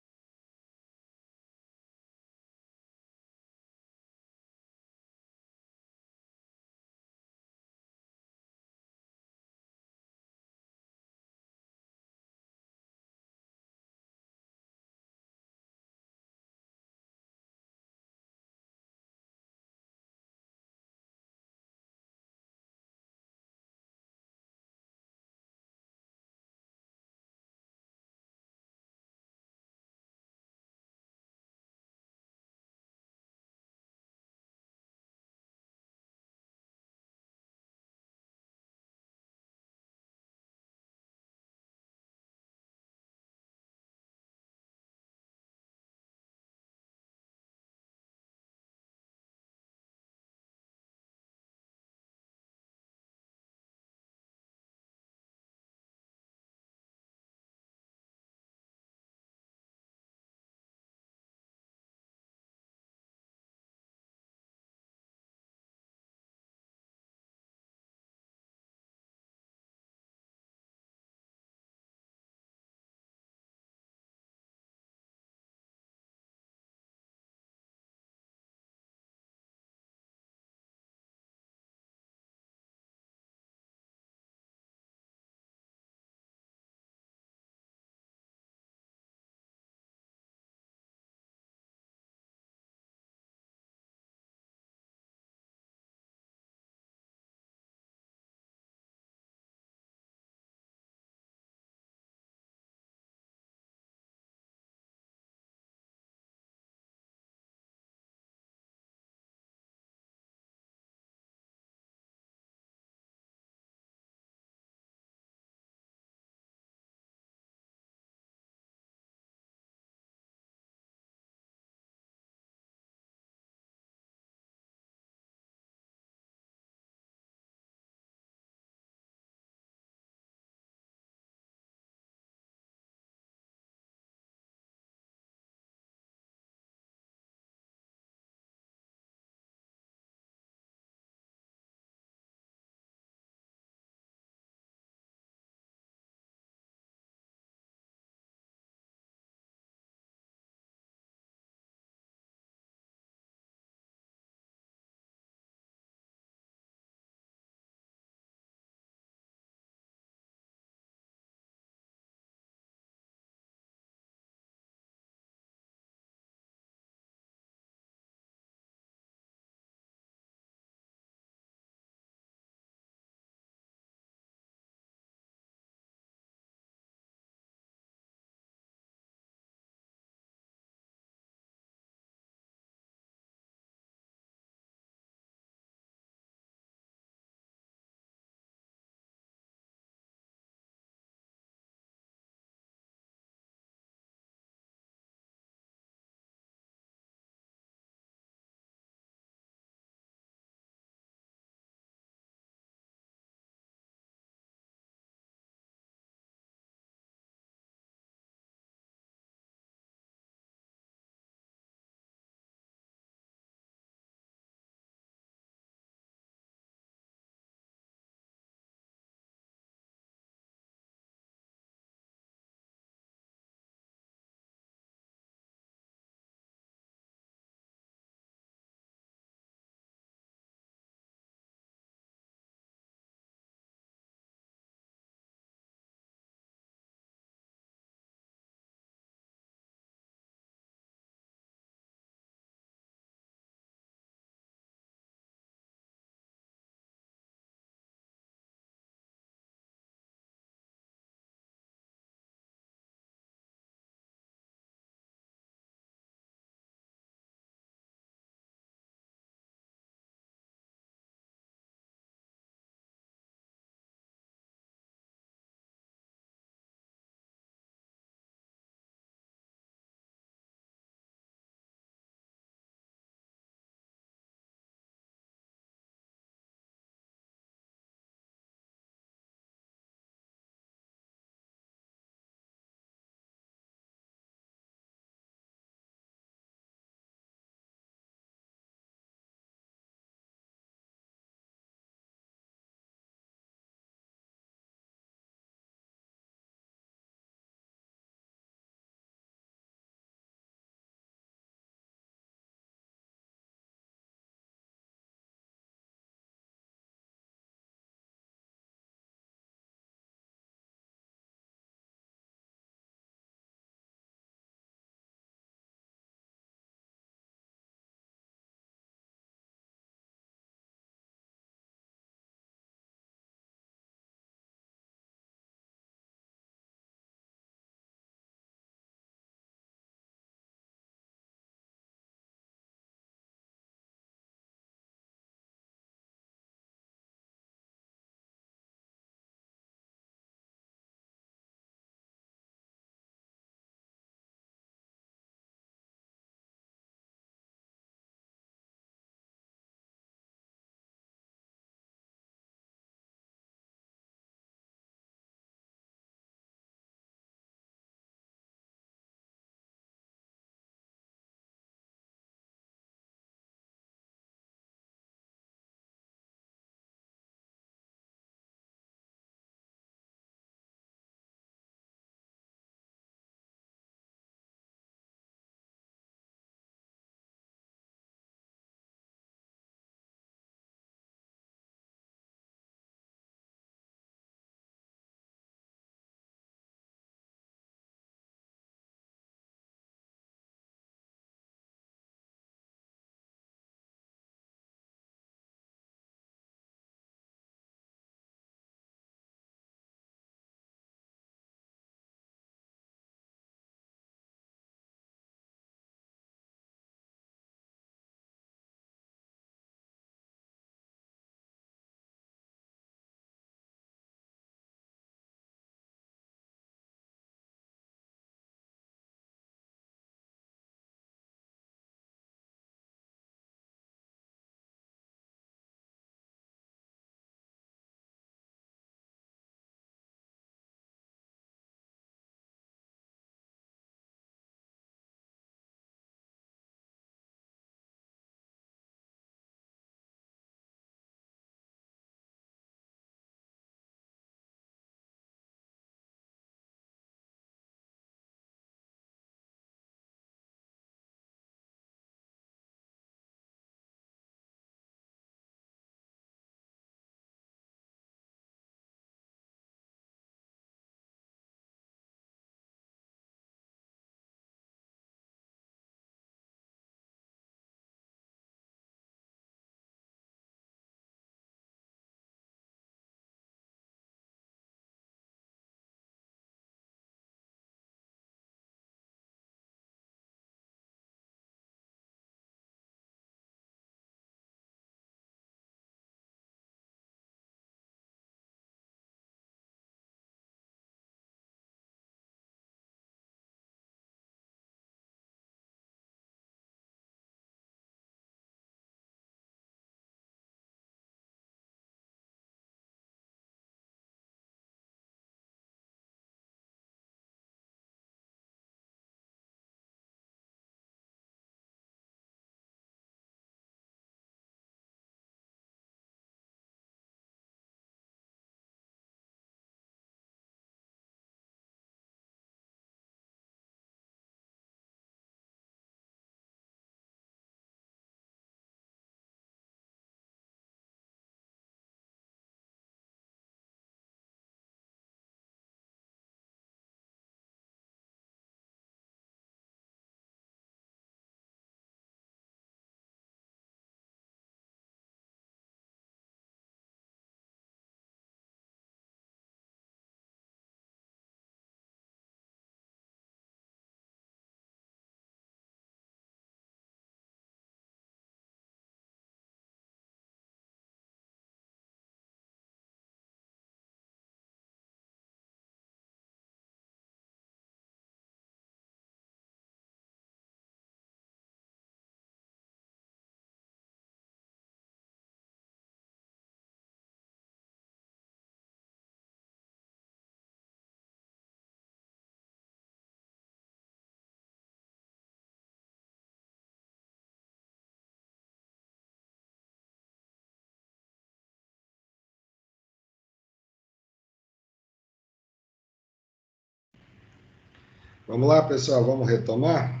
Vamos lá, pessoal, vamos retomar?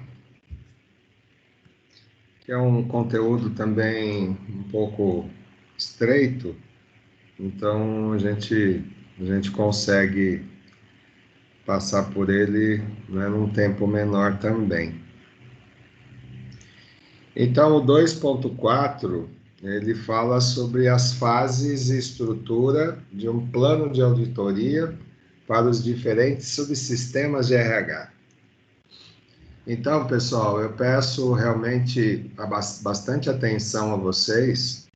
Que é um conteúdo também um pouco estreito, então a gente consegue passar por ele, né, num tempo menor também. Então, o 2.4, ele fala sobre as fases e estrutura de um plano de auditoria para os diferentes subsistemas de RH. Então, pessoal, eu peço realmente bastante atenção a vocês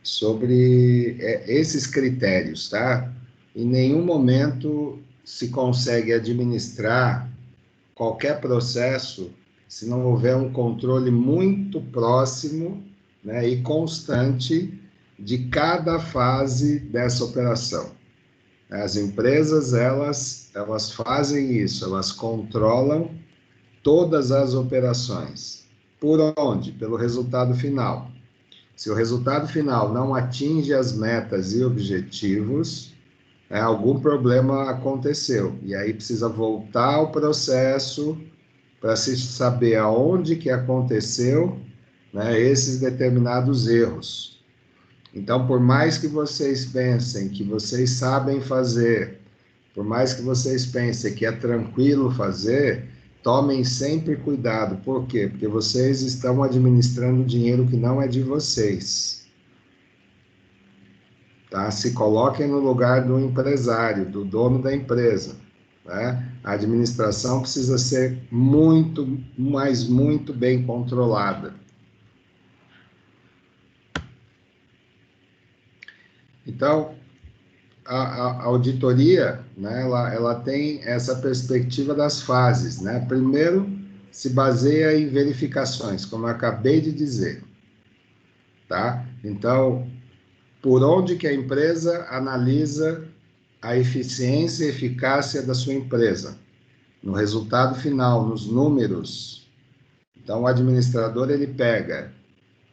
sobre esses critérios, tá? Em nenhum momento se consegue administrar qualquer processo se não houver um controle muito próximo, né, e constante de cada fase dessa operação. As empresas, elas fazem isso, elas controlam todas as operações. Por onde? Pelo resultado final. Se o resultado final não atinge as metas e objetivos, algum problema aconteceu. E aí precisa voltar ao processo para se saber aonde que aconteceu, né, esses determinados erros. Então, por mais que vocês pensem que vocês sabem fazer, por mais que vocês pensem que é tranquilo fazer, tomem sempre cuidado. Por quê? Porque vocês estão administrando dinheiro que não é de vocês. Tá? Se coloquem no lugar do empresário, do dono da empresa. Né? A administração precisa ser muito, mas muito bem controlada. Então, a auditoria, né, ela tem essa perspectiva das fases. Né? Primeiro, se baseia em verificações, como eu acabei de dizer. Tá? Então, por onde que a empresa analisa a eficiência e eficácia da sua empresa? No resultado final, nos números. Então, o administrador, ele pega,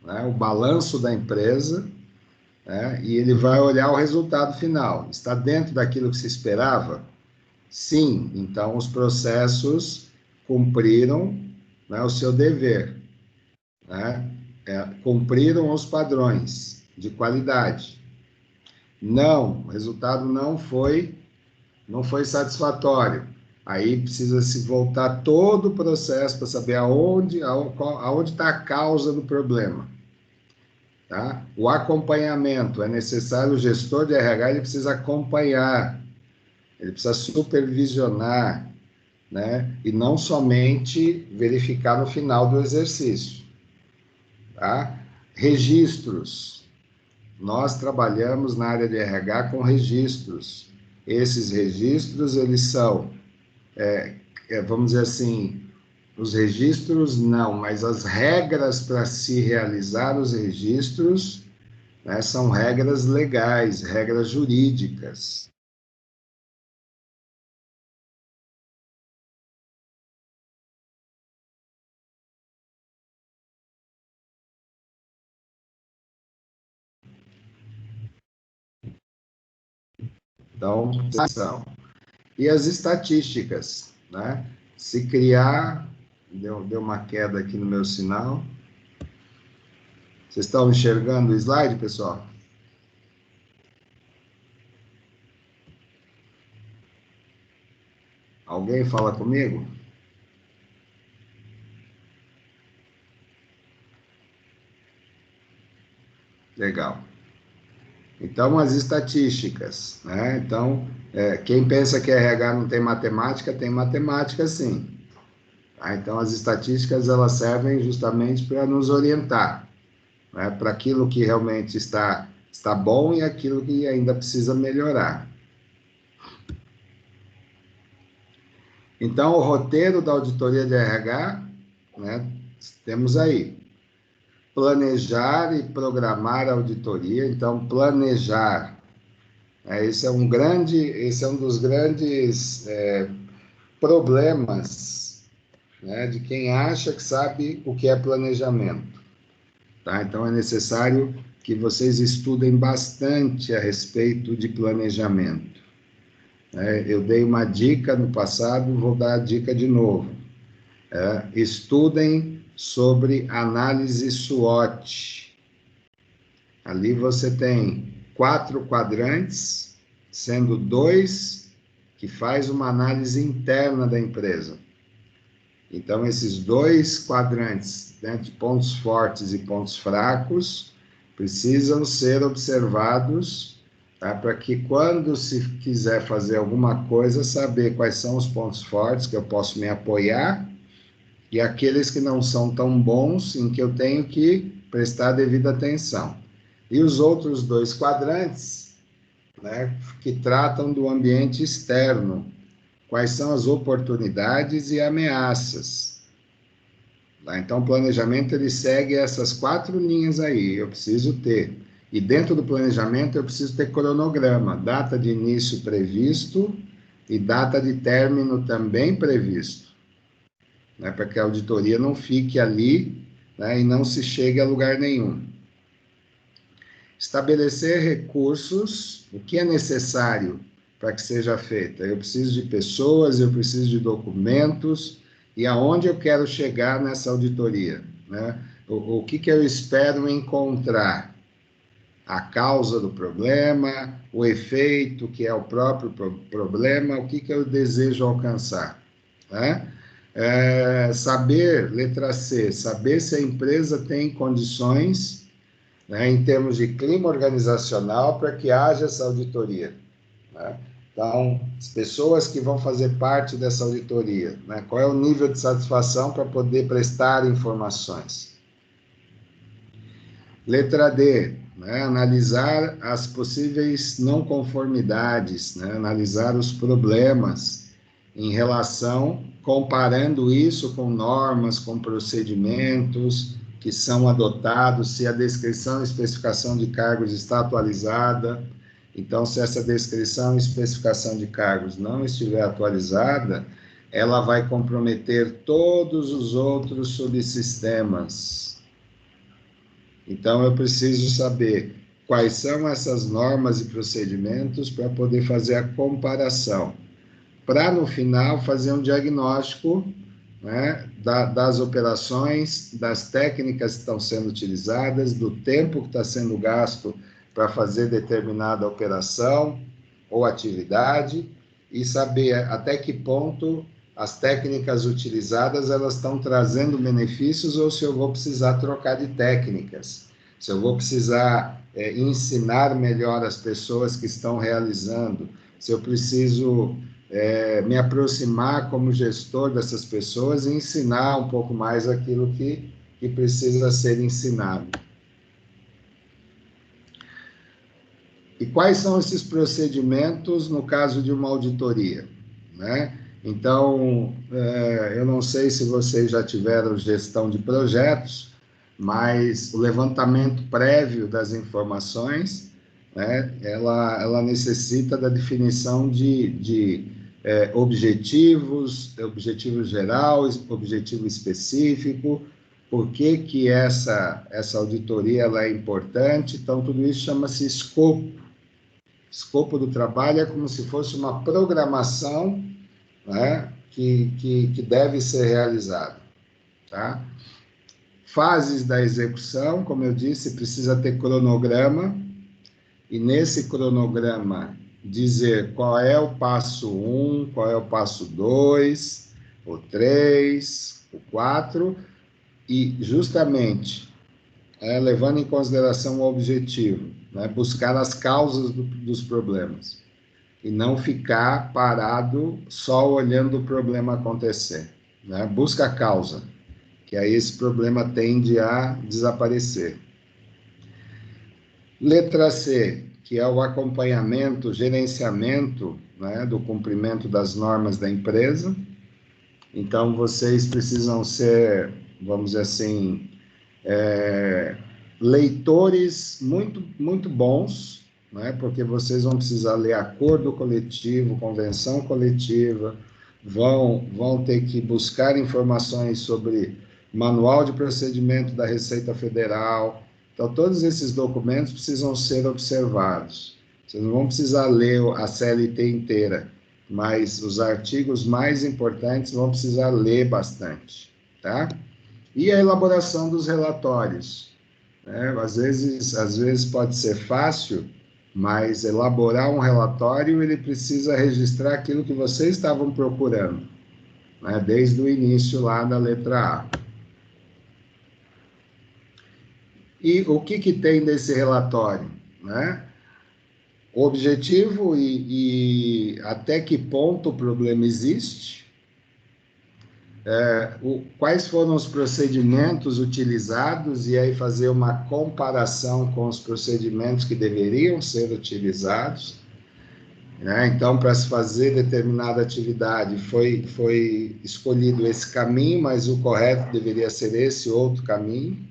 né, o balanço da empresa, né, e ele vai olhar o resultado final. Está dentro daquilo que se esperava? Sim. Então, os processos cumpriram, né, o seu dever. Né? Cumpriram os padrões de qualidade. Não, o resultado não foi satisfatório. Aí precisa se voltar todo o processo para saber aonde está a causa do problema. Tá? O acompanhamento, é necessário, o gestor de RH ele precisa acompanhar, ele precisa supervisionar, né? E não somente verificar no final do exercício. Tá? Registros. Nós trabalhamos na área de RH com registros. Esses registros, eles são, vamos dizer assim, os registros não, mas as regras para se realizar os registros, né, são regras legais, regras jurídicas. Então, são. E as estatísticas, né? Se criar, deu uma queda aqui no meu sinal. Vocês estão enxergando o slide, pessoal? Alguém fala comigo? Legal. Então, as estatísticas, né? Então, quem pensa que RH não tem matemática sim. Tá? Então, as estatísticas, elas servem justamente para nos orientar, né? Para aquilo que realmente está bom e aquilo que ainda precisa melhorar. Então, o roteiro da auditoria de RH, né? Temos aí. Planejar e programar a auditoria. Então, planejar. Esse é um dos grandes problemas, né, de quem acha que sabe o que é planejamento. Tá? Então, é necessário que vocês estudem bastante a respeito de planejamento. Eu dei uma dica no passado, vou dar a dica de novo. Estudem sobre análise SWOT. Ali você tem 4 quadrantes, sendo 2 que faz uma análise interna da empresa. Então, esses 2 quadrantes, né, de pontos fortes e pontos fracos, precisam ser observados, tá, para que quando se quiser fazer alguma coisa, saber quais são os pontos fortes que eu posso me apoiar e aqueles que não são tão bons, em que eu tenho que prestar devida atenção. E os outros 2 quadrantes, né, que tratam do ambiente externo, quais são as oportunidades e ameaças. Tá? Então, o planejamento ele segue essas 4 linhas aí, eu preciso ter. E dentro do planejamento eu preciso ter cronograma, data de início previsto e data de término também previsto, né, para que a auditoria não fique ali, né, e não se chegue a lugar nenhum. Estabelecer recursos, o que é necessário para que seja feita. Eu preciso de pessoas, eu preciso de documentos, e aonde eu quero chegar nessa auditoria, né? O que eu espero encontrar? A causa do problema, o efeito, que é o próprio problema, o que eu desejo alcançar, né? Saber, letra C, saber se a empresa tem condições, né, em termos de clima organizacional, para que haja essa auditoria, né? Então, as pessoas que vão fazer parte dessa auditoria, né, qual é o nível de satisfação para poder prestar informações? Letra D, né, analisar as possíveis não conformidades, né, analisar os problemas em relação, comparando isso com normas, com procedimentos que são adotados, se a descrição e especificação de cargos está atualizada. Então, se essa descrição e especificação de cargos não estiver atualizada, ela vai comprometer todos os outros subsistemas. Então, eu preciso saber quais são essas normas e procedimentos para poder fazer a comparação, para, no final, fazer um diagnóstico, né, das operações, das técnicas que estão sendo utilizadas, do tempo que está sendo gasto para fazer determinada operação ou atividade, e saber até que ponto as técnicas utilizadas elas estão trazendo benefícios, ou se eu vou precisar trocar de técnicas, se eu vou precisar ensinar melhor as pessoas que estão realizando, se eu preciso me aproximar como gestor dessas pessoas e ensinar um pouco mais aquilo que precisa ser ensinado. E quais são esses procedimentos no caso de uma auditoria, né? Então, eu não sei se vocês já tiveram gestão de projetos, mas o levantamento prévio das informações, né, ela necessita da definição de objetivos geral, objetivo específico, por que essa auditoria ela é importante. Então, tudo isso chama-se escopo. Escopo do trabalho é como se fosse uma programação, né, que deve ser realizada, tá? Fases da execução, como eu disse, precisa ter cronograma, e nesse cronograma dizer qual é o passo 1, qual é o passo 2, o 3, o 4, e justamente levando em consideração o objetivo, né, buscar as causas dos problemas, e não ficar parado só olhando o problema acontecer, né? Busca a causa, que aí esse problema tende a desaparecer. Letra C, que é o acompanhamento, gerenciamento, né, do cumprimento das normas da empresa. Então, vocês precisam ser, vamos dizer assim, leitores muito, muito bons, né, porque vocês vão precisar ler acordo coletivo, convenção coletiva, vão ter que buscar informações sobre manual de procedimento da Receita Federal. Então, todos esses documentos precisam ser observados. Vocês não vão precisar ler a CLT inteira, mas os artigos mais importantes vão precisar ler bastante, tá? E a elaboração dos relatórios, né? Às vezes pode ser fácil, mas elaborar um relatório, ele precisa registrar aquilo que vocês estavam procurando, né? Desde o início lá da letra A. E o que tem desse relatório, né? O objetivo e até que ponto o problema existe, quais foram os procedimentos utilizados, e aí fazer uma comparação com os procedimentos que deveriam ser utilizados, né? Então, para se fazer determinada atividade, foi escolhido esse caminho, mas o correto deveria ser esse outro caminho.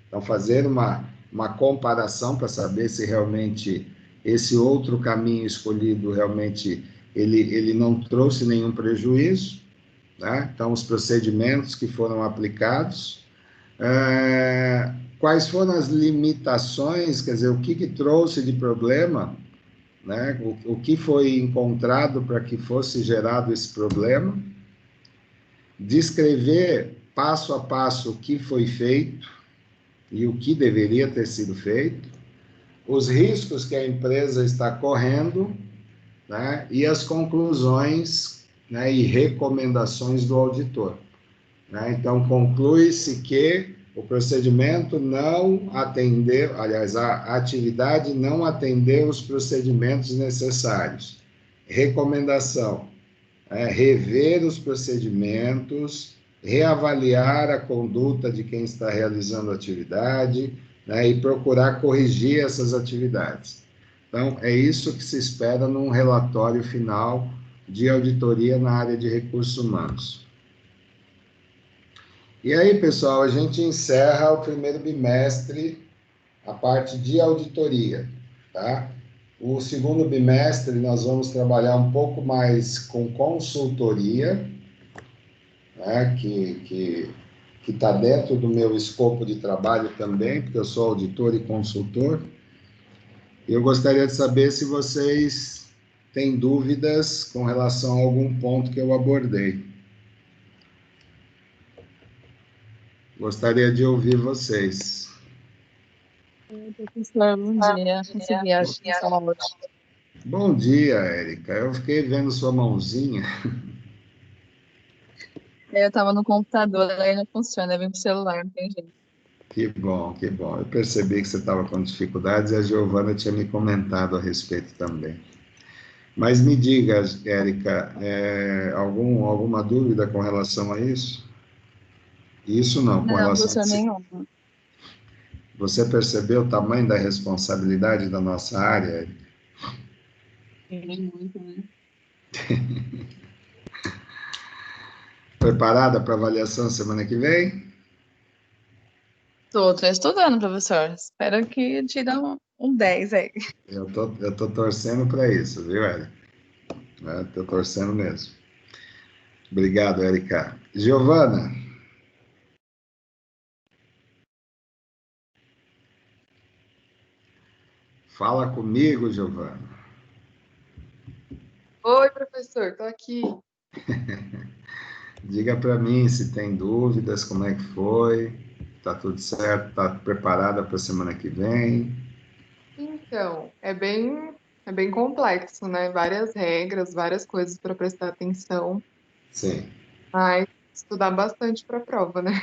Então, fazer uma comparação para saber se realmente esse outro caminho escolhido realmente ele não trouxe nenhum prejuízo, né? Então, os procedimentos que foram aplicados, quais foram as limitações, quer dizer, o que trouxe de problema, né? O que foi encontrado para que fosse gerado esse problema, descrever passo a passo o que foi feito e o que deveria ter sido feito, os riscos que a empresa está correndo, né? E as conclusões, né? E recomendações do auditor, né? Então, conclui-se que o procedimento não atendeu, aliás, a atividade não atendeu os procedimentos necessários. Recomendação: rever os procedimentos, reavaliar a conduta de quem está realizando a atividade, né, e procurar corrigir essas atividades. Então, é isso que se espera num relatório final de auditoria na área de recursos humanos. E aí, pessoal, a gente encerra o primeiro bimestre, a parte de auditoria, tá? O segundo bimestre nós vamos trabalhar um pouco mais com consultoria, né? Que está dentro do meu escopo de trabalho também, porque eu sou auditor e consultor. Eu gostaria de saber se vocês têm dúvidas com relação a algum ponto que eu abordei. Gostaria de ouvir vocês. Oi, professor, bom dia. Consegui, acho que falar hoje. Bom dia, Érica. Eu fiquei vendo sua mãozinha. Eu estava no computador, aí não funciona, vem pro celular, não tem jeito. Que bom, que bom. Eu percebi que você estava com dificuldades e a Giovana tinha me comentado a respeito também. Mas me diga, Érica, alguma dúvida com relação a isso? Isso não, com Não, relação a... professor, nenhuma. Você percebeu o tamanho da responsabilidade da nossa área, Érica? Sim, muito, né? Preparada para avaliação semana que vem? Tô estudando, professor. Espero que tire um 10 aí. Eu tô torcendo para isso, viu, Érica? Estou torcendo mesmo. Obrigado, Érica. Giovana, fala comigo, Giovana. Oi, professor, tô aqui. Diga para mim se tem dúvidas, como é que foi, tá tudo certo, tá preparada para a semana que vem? Então, é bem complexo, né? Várias regras, várias coisas para prestar atenção, Sim. mas estudar bastante para a prova, né?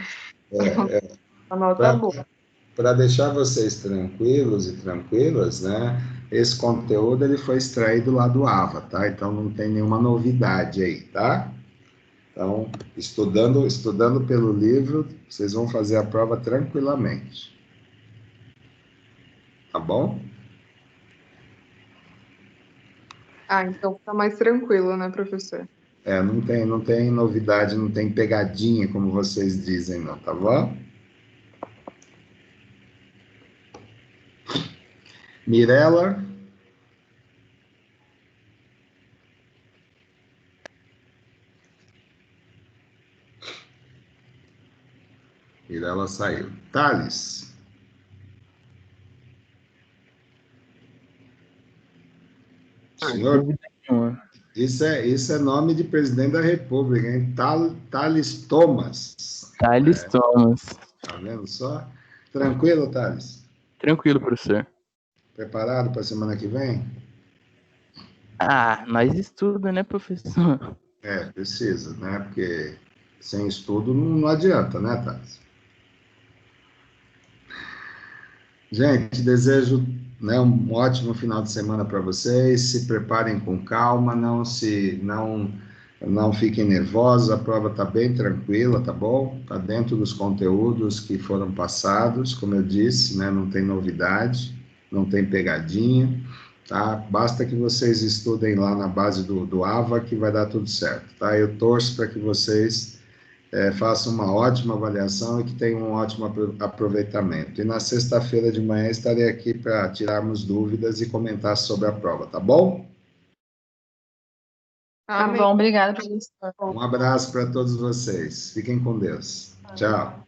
A nota boa. Para deixar vocês tranquilos e tranquilas, né? Esse conteúdo ele foi extraído lá do AVA, tá? Então não tem nenhuma novidade aí, tá? Então, estudando pelo livro, vocês vão fazer a prova tranquilamente. Tá bom? Ah, então fica mais tranquilo, né, professor? Não tem novidade, não tem pegadinha, como vocês dizem, não, tá bom? Mirela, Mirela saiu. Thales, senhor, Dúvida nenhuma. Isso é nome de presidente da República, hein? Thales Thomas. Thales Thomas. Tá vendo só? Tranquilo, Thales? Tranquilo, professor. Preparado para a semana que vem? Ah, nós estuda, né, professor? Precisa, né? Porque sem estudo não adianta, né, Thales? Gente, desejo, né, um ótimo final de semana para vocês. Se preparem com calma, não fiquem nervosos. A prova está bem tranquila, tá bom? Está dentro dos conteúdos que foram passados, como eu disse, né? Não tem novidade, não tem pegadinha, tá? Basta que vocês estudem lá na base do AVA que vai dar tudo certo, tá? Eu torço para que vocês façam uma ótima avaliação e que tenham um ótimo aproveitamento. E na sexta-feira de manhã estarei aqui para tirarmos dúvidas e comentar sobre a prova, tá bom? Tá Amém. bom, obrigada, professor. Um abraço para todos vocês. Fiquem com Deus. Tchau.